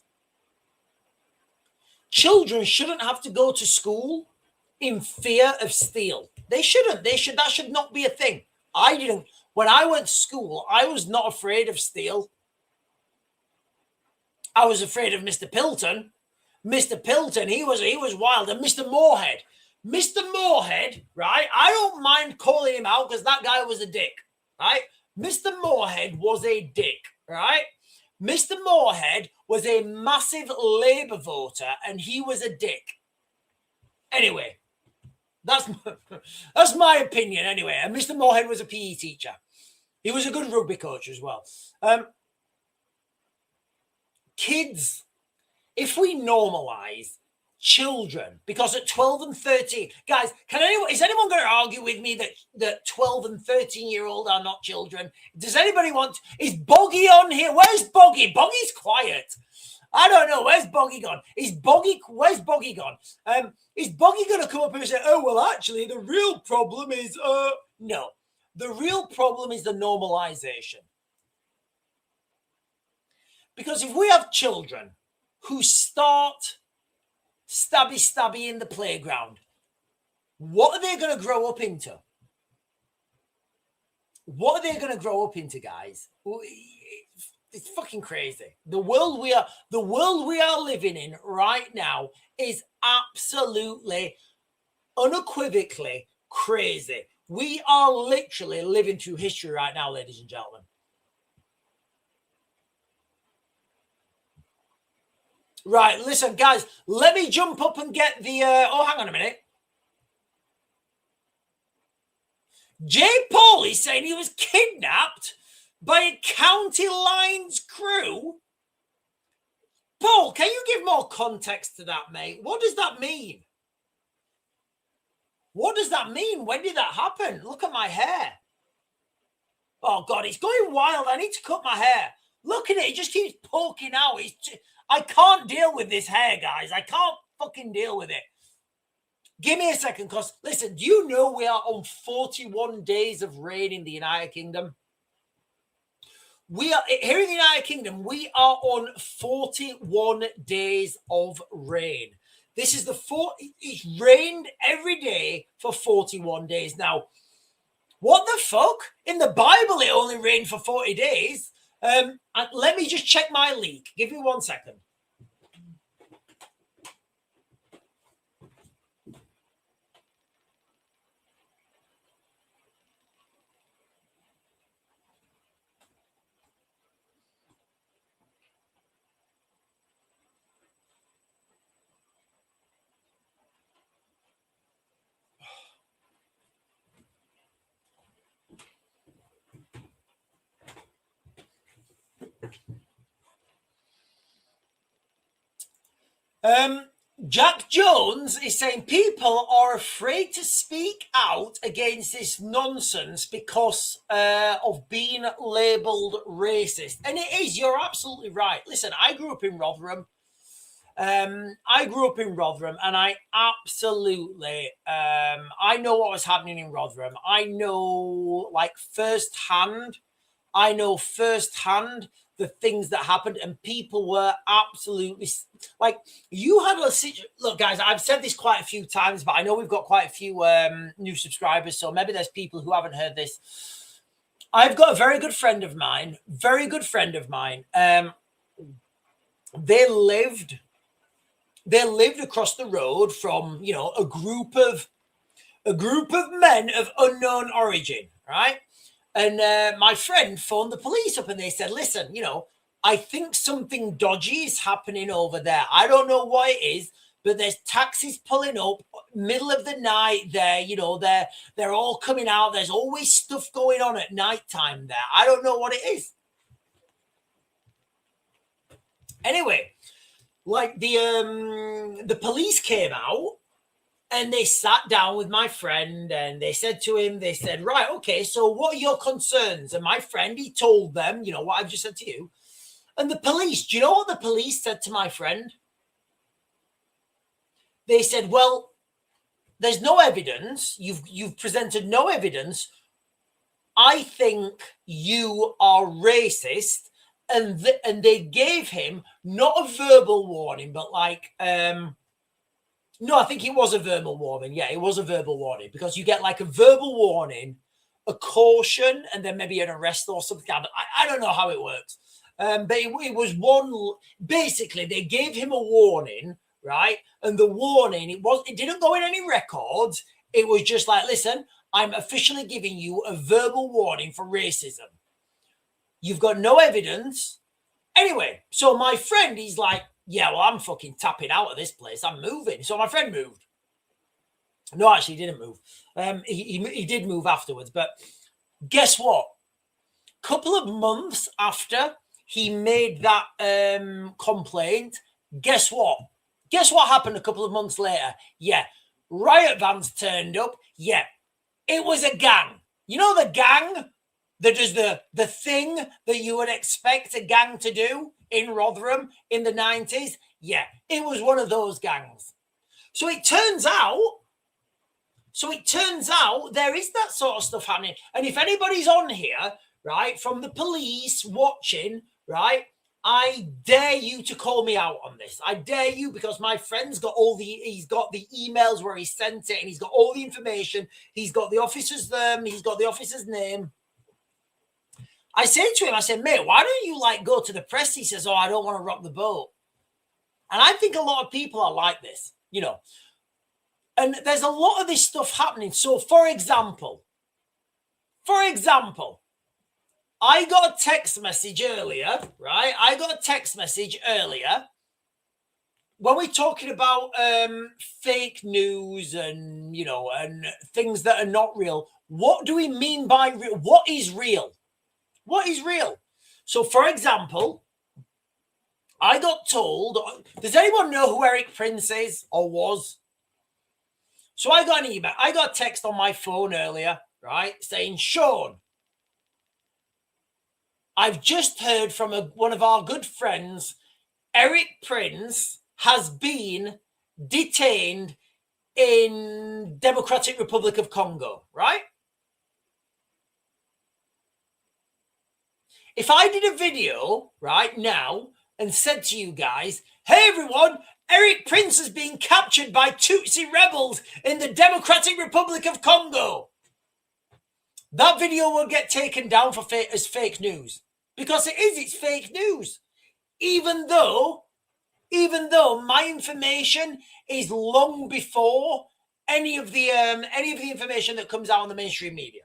Children shouldn't have to go to school in fear of steel. They shouldn't. That should not be a thing. I didn't. When I went to school, I was not afraid of steel. I was afraid of Mr. Pilton. Mr. Pilton, he was wild. And Mr. Moorhead, right? I don't mind calling him out because that guy was a dick, right? Mr. Moorhead was a dick, right? Mr. Moorhead was a massive Labour voter and he was a dick. Anyway, that's my opinion anyway. And Mr. Moorhead was a PE teacher. He was a good rugby coach as well. Kids, if we normalize children, because at 12 and 13, guys, is anyone going to argue with me that 12 and 13-year-old are not children? Does anybody is Boggy on here? Where's Boggy? Boggy's quiet. I don't know. Where's Boggy gone? Where's Boggy gone? Is Boggy going to come up and say, oh, well, actually, the real problem is, no. The real problem is the normalization. Because if we have children who start stabby in the playground, what are they going to grow up into? What are they going to grow up into, guys? It's fucking crazy. The world we are living in right now is absolutely, unequivocally crazy. We are literally living through history right now, ladies and gentlemen. Right, listen, guys, let me jump up and get the... hang on a minute. Jay Paul is saying he was kidnapped by a county lines crew. Paul, can you give more context to that, mate? What does that mean? What does that mean? When did that happen? Look at my hair. Oh, God, it's going wild. I need to cut my hair. Look at it. It just keeps poking out. I can't deal with this hair, guys. I can't fucking deal with it. Give me a second, because, listen, do you know we are on 41 days of rain in the United Kingdom? We are, here in the United Kingdom, we are on 41 days of rain. This is it's rained every day for 41 days. Now, what the fuck? In the Bible, it only rained for 40 days. Let me just check my leak. Give me 1 second. Jack Jones is saying people are afraid to speak out against this nonsense because of being labelled racist. And it is, you're absolutely right. Listen, I grew up in Rotherham. And I absolutely, I know what was happening in Rotherham. I know firsthand the things that happened, and people were absolutely you had a situation. Look, guys, I've said this quite a few times, but I know we've got quite a few new subscribers, so maybe there's people who haven't heard this. I've got a very good friend of mine. They lived across the road from, a group of men of unknown origin, right? And my friend phoned the police up and they said, listen, I think something dodgy is happening over there. I don't know what it is, but there's taxis pulling up middle of the night there. They're all coming out. There's always stuff going on at nighttime there. I don't know what it is. Anyway, the police came out. And they sat down with my friend and they said to him, right, okay, so what are your concerns? And my friend, he told them, what I've just said to you. And the police, do you know what the police said to my friend? They said, well, there's no evidence. You've presented no evidence. I think you are racist. And they gave him not a verbal warning, but no, I think it was a verbal warning. Yeah, it was a verbal warning, because you get a verbal warning, a caution, and then maybe an arrest or something. I don't know how it works. But it was one. Basically, they gave him a warning, right? And the warning, it didn't go in any records. It was just listen, I'm officially giving you a verbal warning for racism. You've got no evidence. Anyway, so my friend, he's like, yeah, well, I'm fucking tapping out of this place. I'm moving. So my friend moved. No, actually, he didn't move. He did move afterwards. But guess what? Couple of months after he made that complaint, guess what? Guess what happened a couple of months later? Yeah. Riot vans turned up. Yeah. It was a gang. You know the gang that does the thing that you would expect a gang to do in Rotherham in the 90s? Yeah. It was one of those gangs. So it turns out there is that sort of stuff happening. And if anybody's on here, right, from the police watching, right, I dare you to call me out on this. I dare you, because my friend's got he's got the emails where he sent it, and he's got all the information. He's got the officer's he's got the officer's name. I said to him, I said, mate, why don't you go to the press? He says, oh, I don't want to rock the boat. And I think a lot of people are like this, and there's a lot of this stuff happening. So for example, I got a text message earlier, right? I got a text message earlier when we're talking about fake news and, and things that are not real. What do we mean by real? What is real? What is real? So, for example, I got told, does anyone know who Eric Prince is or was? So I got an email. I got a text on my phone earlier, right, saying, Sean, I've just heard from one of our good friends, Eric Prince has been detained in Democratic Republic of Congo, right? If I did a video right now and said to you guys, hey everyone, Eric Prince has been captured by Tutsi rebels in the Democratic Republic of Congo, that video will get taken down as fake news, because it's fake news. Even though my information is long before any of the information that comes out on the mainstream media.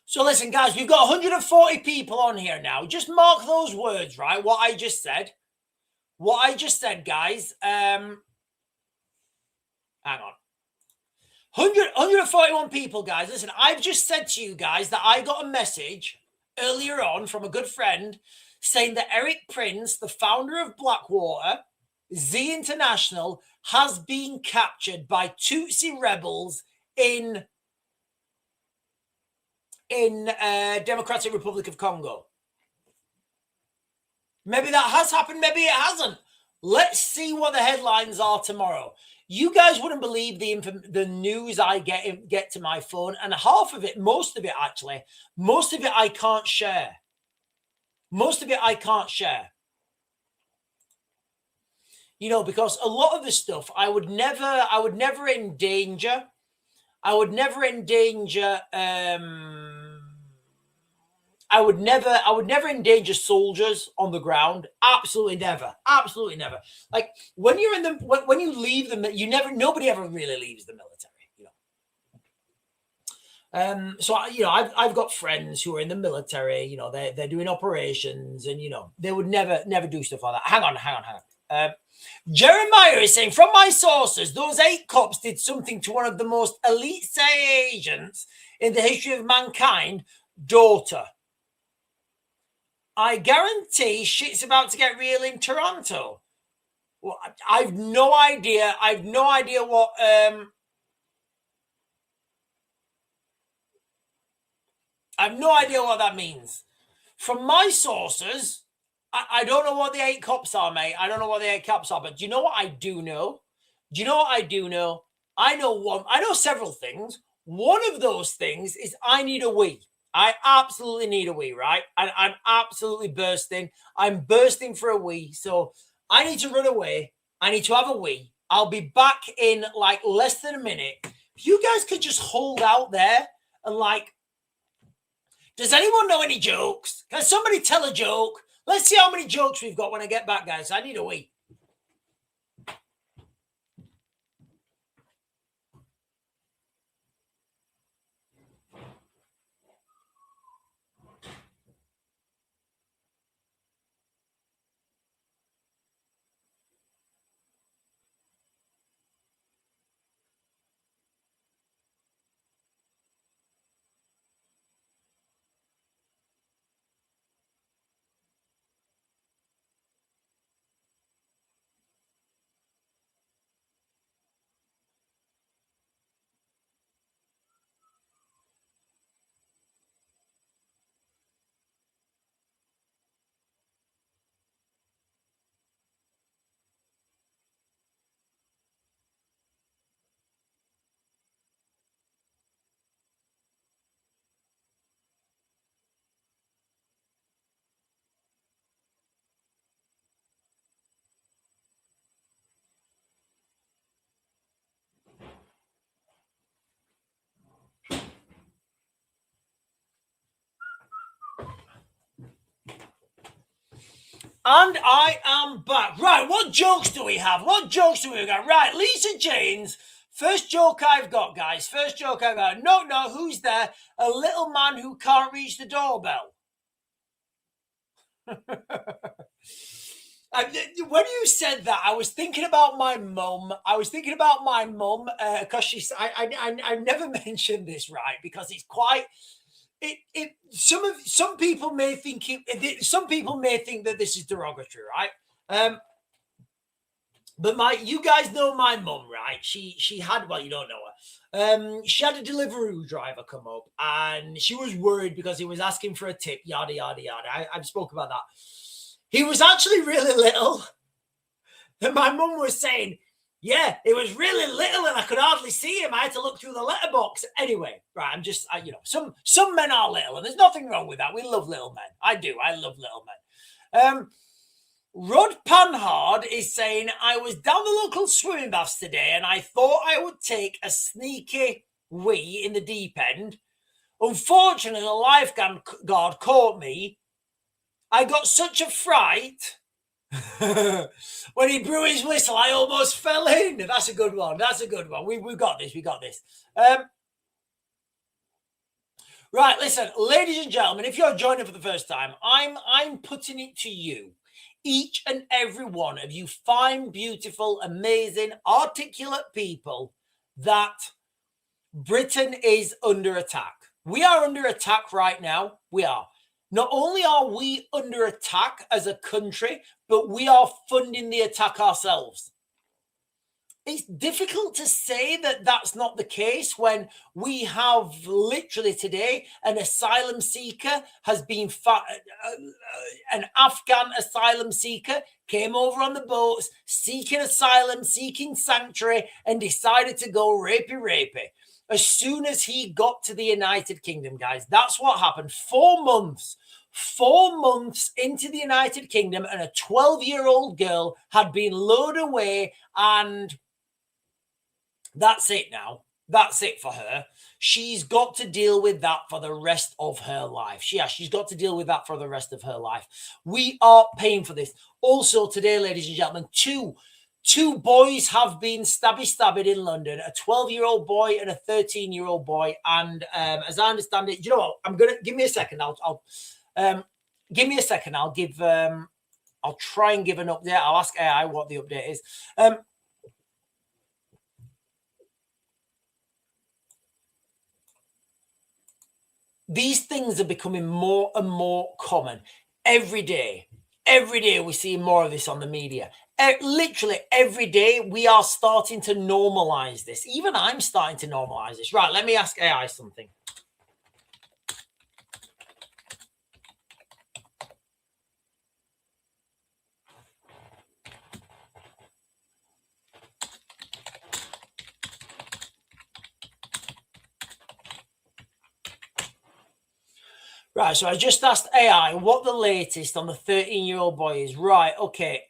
So listen, guys, we've got 140 people on here now. Just mark those words, right? What I just said, guys. Hang on. 141 people, guys. Listen, I've just said to you guys that I got a message earlier on from a good friend saying that Eric Prince, the founder of Blackwater, Z International, has been captured by Tutsi rebels in Democratic Republic of Congo. Maybe that has happened, maybe it hasn't. Let's see what the headlines are tomorrow. You guys wouldn't believe the news I get to my phone, and most of it I can't share. Because a lot of the stuff I would never endanger. I would never endanger soldiers on the ground. Absolutely never. Like when you leave them, nobody ever really leaves the military. So I've got friends who are in the military. They're doing operations, and they would never do stuff like that. Hang on. Jeremiah is saying, from my sources, those 8 cops did something to one of the most elite CIA agents in the history of mankind, daughter. I guarantee shit's about to get real in Toronto. Well, I've no idea. What. I have no idea what that means. From my sources, I don't know what the 8 cops are, mate. I don't know what the 8 cops are, but do you know what I do know? I know several things. One of those things is I need a wee. I absolutely need a wee, right? I'm absolutely bursting. I'm bursting for a wee. So I need to run away. I need to have a wee. I'll be back in less than a minute. If you guys could just hold out there and does anyone know any jokes? Can somebody tell a joke? Let's see how many jokes we've got when I get back, guys. I need a wee. And I am back. Right, what jokes do we have? What jokes do we got? Right, Lisa Jane's first joke I've got, guys. First joke I've got. No, who's there? A little man who can't reach the doorbell. When you said that, I was thinking about my mum. Because she's. I never mentioned this, right? Because it's quite. Some people may think that this is derogatory, right? But you guys know my mum, right? She had, well, you don't know her. She had a delivery driver come up, and she was worried because he was asking for a tip, yada yada yada. I've spoken about that. He was actually really little, and my mum was saying, yeah, it was really little, and I could hardly see him. I had to look through the letterbox. Anyway, right? I'm just, some men are little, and there's nothing wrong with that. We love little men. I do. I love little men. Rod Panhard is saying, I was down the local swimming baths today and I thought I would take a sneaky wee in the deep end. Unfortunately, the lifeguard caught me. I got such a fright. When he blew his whistle, I almost fell in. That's a good one. We've got this. Right, listen, ladies and gentlemen, if you're joining for the first time, I'm putting it to you. Each and every one of you fine, beautiful, amazing, articulate people, that Britain is under attack. We are under attack right now. We are. Not only are we under attack as a country, but we are funding the attack ourselves. It's difficult to say that that's not the case when we have literally today an asylum seeker has been an Afghan asylum seeker came over on the boats seeking asylum, seeking sanctuary, and decided to go rapey. As soon as he got to the United Kingdom, guys, that's what happened. 4 months into the United Kingdom, and a 12-year-old girl had been lured away, and that's it now. That's it for her. She's got to deal with that for the rest of her life. She's got to deal with that for the rest of her life. We are paying for this. Also today, ladies and gentlemen, two boys have been stabbed in London, a 12-year-old boy and a 13-year-old boy. And as I understand it, you know what? Give me a second. Give me a second. I'll try and give an update. I'll ask AI what the update is. These things are becoming more and more common. Every day we see more of this on the media. Literally every day we are starting to normalize this. Even I'm starting to normalize this. Right, let me ask AI something. Right, so I just asked AI what the latest on the 13-year-old boy is. Right, okay.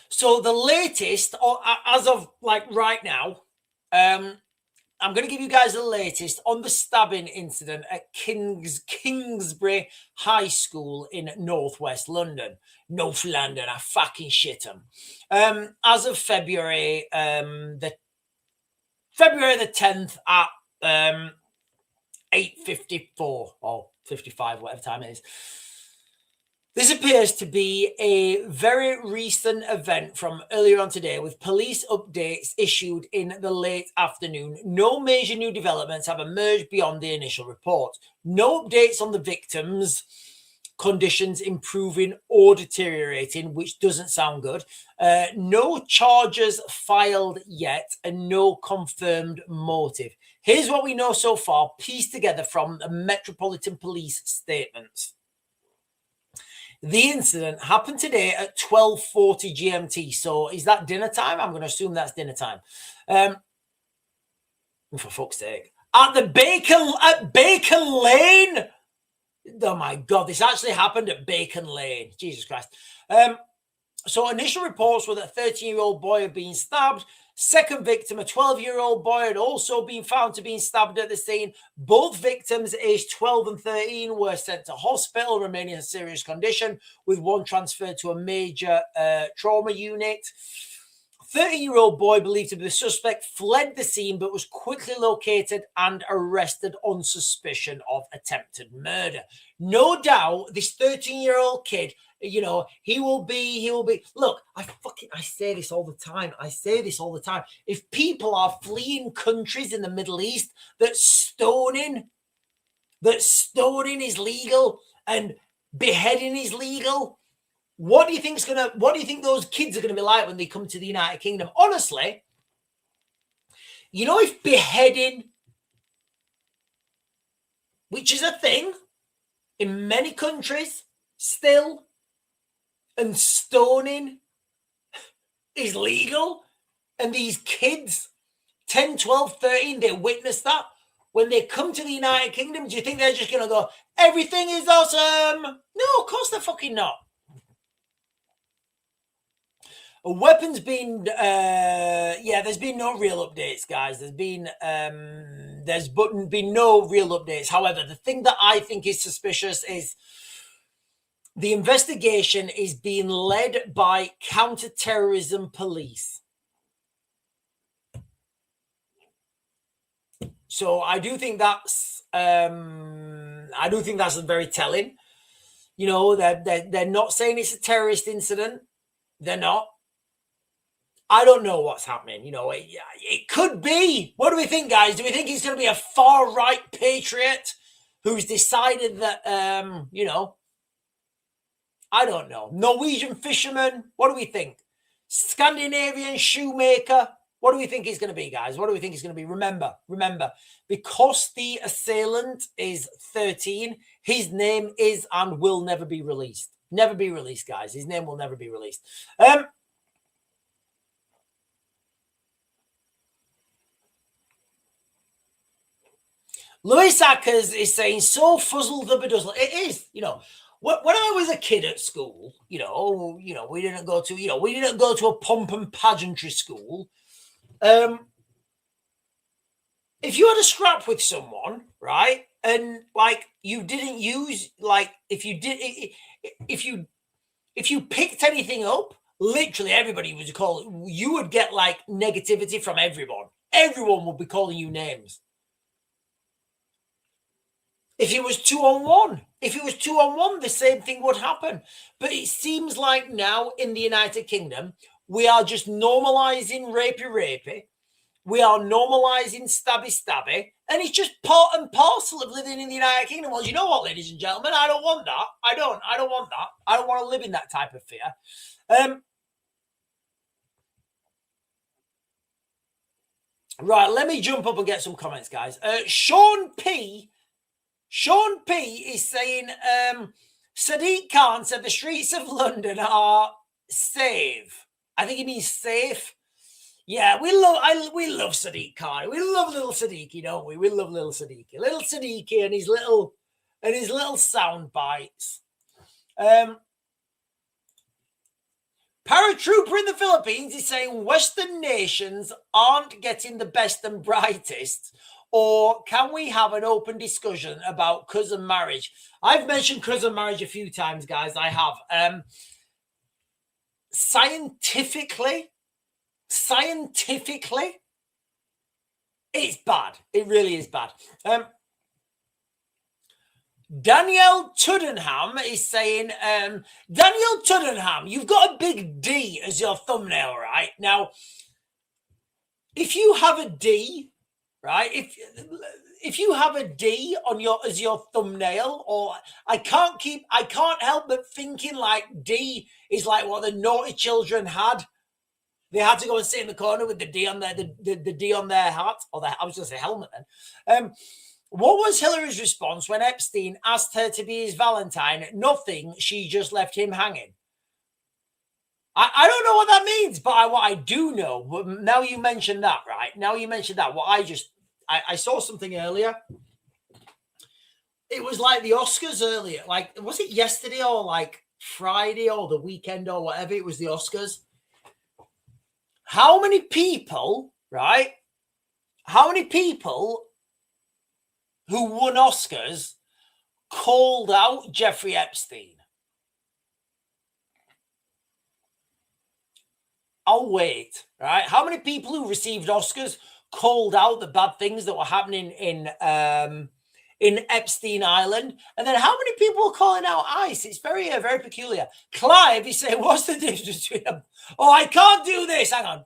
So the latest, as of like right now, I'm going to give you guys the latest on the stabbing incident at Kingsbury High School in northwest London. North London, I fucking shit them. As of February the 10th at 8:54 or 55, whatever time it is. This appears to be a very recent event from earlier on today, with police updates issued in the late afternoon. No major new developments have emerged beyond the initial report. No updates on the victims' conditions improving or deteriorating, which doesn't sound good. No charges filed yet, and no confirmed motive. Here's what we know so far, pieced together from the Metropolitan Police statements. The incident happened today at 12:40 GMT. So is that dinner time? I'm going to assume that's dinner time. For fuck's sake. At Bacon Lane. Oh my God, this actually happened at Bacon Lane. Jesus Christ. So initial reports were that a 13-year-old boy had been stabbed. Second victim, a 12-year-old boy, had also been found to be stabbed at the scene. Both victims, aged 12 and 13, were sent to hospital, remaining in serious condition, with one transferred to a major trauma unit. 13-year-old boy, believed to be the suspect, fled the scene but was quickly located and arrested on suspicion of attempted murder. No doubt, this 13-year-old kid, you know, he will be. Look, I say this all the time. If people are fleeing countries in the Middle East, that stoning is legal and beheading is legal, what do you think those kids are gonna be like when they come to the United Kingdom? Honestly, you know, if beheading, which is a thing in many countries still, and stoning is legal, and these kids, 10, 12, 13, they witness that. When they come to the United Kingdom, do you think they're just going to go, everything is awesome? No, of course they're fucking not. A weapon's been, there's been no real updates, guys. There's been no real updates. However, the thing that I think is suspicious is the investigation is being led by counter-terrorism police. So I do think that's very telling. You know, they're not saying it's a terrorist incident. They're not. I don't know what's happening. You know, it could be. What do we think, guys? Do we think he's going to be a far-right patriot who's decided that, you know, I don't know. Norwegian fisherman, what do we think? Scandinavian shoemaker, what do we think he's going to be, guys? What do we think he's going to be? Remember, because the assailant is 13, his name is and will never be released. Never be released, guys. His name will never be released. Louis Ackers is saying, so fuzzled the beduzzle. It is, you know. When I was a kid at school, you know, we didn't go to a pomp and pageantry school. If you had a scrap with someone, right, and like you didn't use, like if you picked anything up, literally everybody would call. You would get like negativity from everyone. Everyone would be calling you names. If it was 2-on-1, the same thing would happen. But it seems like now in the United Kingdom, we are just normalizing rapey. We are normalizing stabby. And it's just part and parcel of living in the United Kingdom. Well, you know what, ladies and gentlemen? I don't want that. I don't want that. I don't want to live in that type of fear. Right, let me jump up and get some comments, guys. Sean P is saying, Sadiq Khan said the streets of London are safe. I think he means safe. Yeah, we love Sadiq Khan. We love little Sadiqi, don't we? We love little Sadiqi. Little Sadiqi and his little sound bites. Paratrooper in the Philippines is saying Western nations aren't getting the best and brightest. Or can we have an open discussion about cousin marriage? I've mentioned cousin marriage a few times, guys. I have. Scientifically, it's bad. It really is bad. Danielle Tuddenham is saying, Danielle Tuddenham, you've got a big D as your thumbnail, right? Now, if you have a D, right? If you have a D on as your thumbnail, or I can't help but thinking like D is like what the naughty children had. They had to go and sit in the corner with the D on their the D on their hat, or I was going to say helmet then. What was Hillary's response when Epstein asked her to be his Valentine? Nothing. She just left him hanging. I don't know what that means, but what I do know, now you mentioned that, right? Now you mentioned that, I saw something earlier. It was like the Oscars earlier. Like, was it yesterday or like Friday or the weekend or whatever? It was the Oscars. How many people, right? How many people who won Oscars called out Jeffrey Epstein? I'll wait, right? How many people who received Oscars called out the bad things that were happening in Epstein Island? And then how many people are calling out ICE? It's very, very peculiar. Clive, he's saying, what's the difference between them? Oh, I can't do this. Hang on.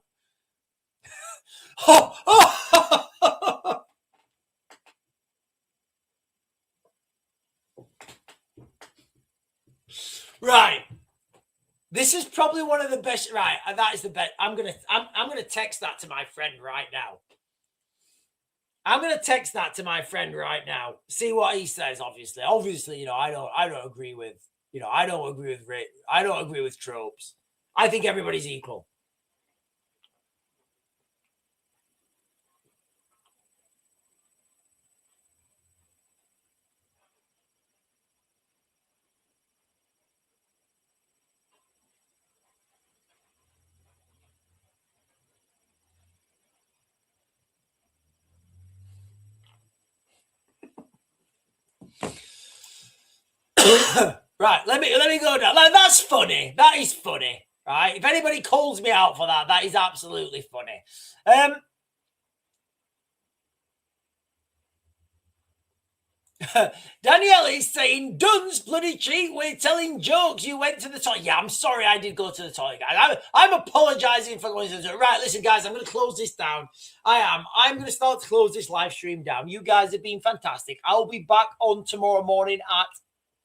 Right. This is probably one of the best. Right, that is the best. I'm gonna text that to my friend right now. I'm gonna text that to my friend right now. See what he says. Obviously, you know, I don't agree with, you know, I don't agree with rape. I don't agree with tropes. I think everybody's equal. Right, let me go down. Like, that's funny. That is funny. Right. If anybody calls me out for that, that is absolutely funny. Danielle is saying, Duns, bloody cheat, we're telling jokes. You went to the toilet. Yeah, I'm sorry I did go to the toilet, guys. I'm apologizing for going to the toilet. Right, listen, guys, I'm going to close this down. I'm going to start to close this live stream down. You guys have been fantastic. I'll be back on tomorrow morning at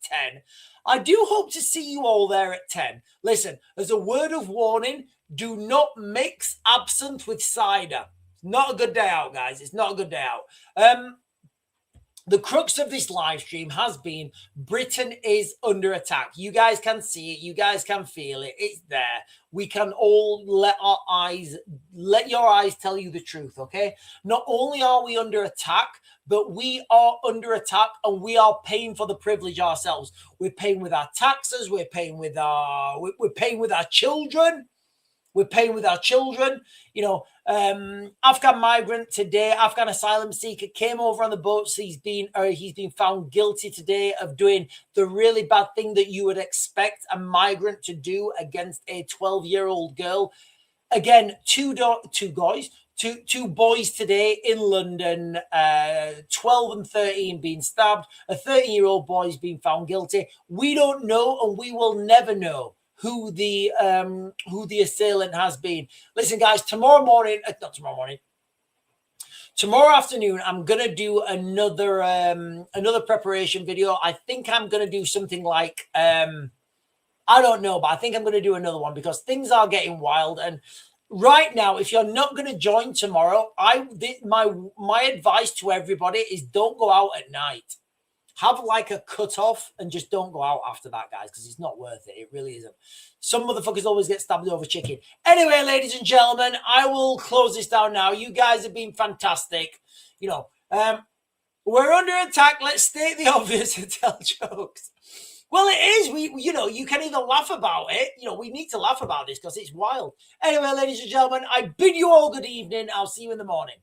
10. I do hope to see you all there at 10. Listen, as a word of warning, do not mix absinthe with cider. It's not a good day out, guys. It's not a good day out. The crux of this live stream has been Britain is under attack. You guys can see it. You guys can feel it. It's there. We can all let your eyes tell you the truth, okay? Not only are we under attack, but we are under attack and we are paying for the privilege ourselves. We're paying with our taxes. We're paying with our children. We're paying with our children. You know, Afghan migrant today, Afghan asylum seeker, came over on the boats. He's been found guilty today of doing the really bad thing that you would expect a migrant to do against a 12-year-old girl. Again, two boys today in London, 12 and 13 being stabbed. A 13-year-old boy is being found guilty. We don't know, and we will never know who the assailant has been. Listen, guys, tomorrow afternoon, I'm gonna do another preparation video. I think I'm gonna do something like I don't know, but I think I'm gonna do another one because things are getting wild. And right now, if you're not gonna join tomorrow, my advice to everybody is don't go out at night. Have like a cutoff and just don't go out after that, guys, because it's not worth it. It really isn't. Some motherfuckers always get stabbed over chicken. Anyway, ladies and gentlemen, I will close this down now. You guys have been fantastic. You know, we're under attack. Let's state the obvious and tell jokes. Well, it is. You can either laugh about it. You know, we need to laugh about this because it's wild. Anyway, ladies and gentlemen, I bid you all good evening. I'll see you in the morning.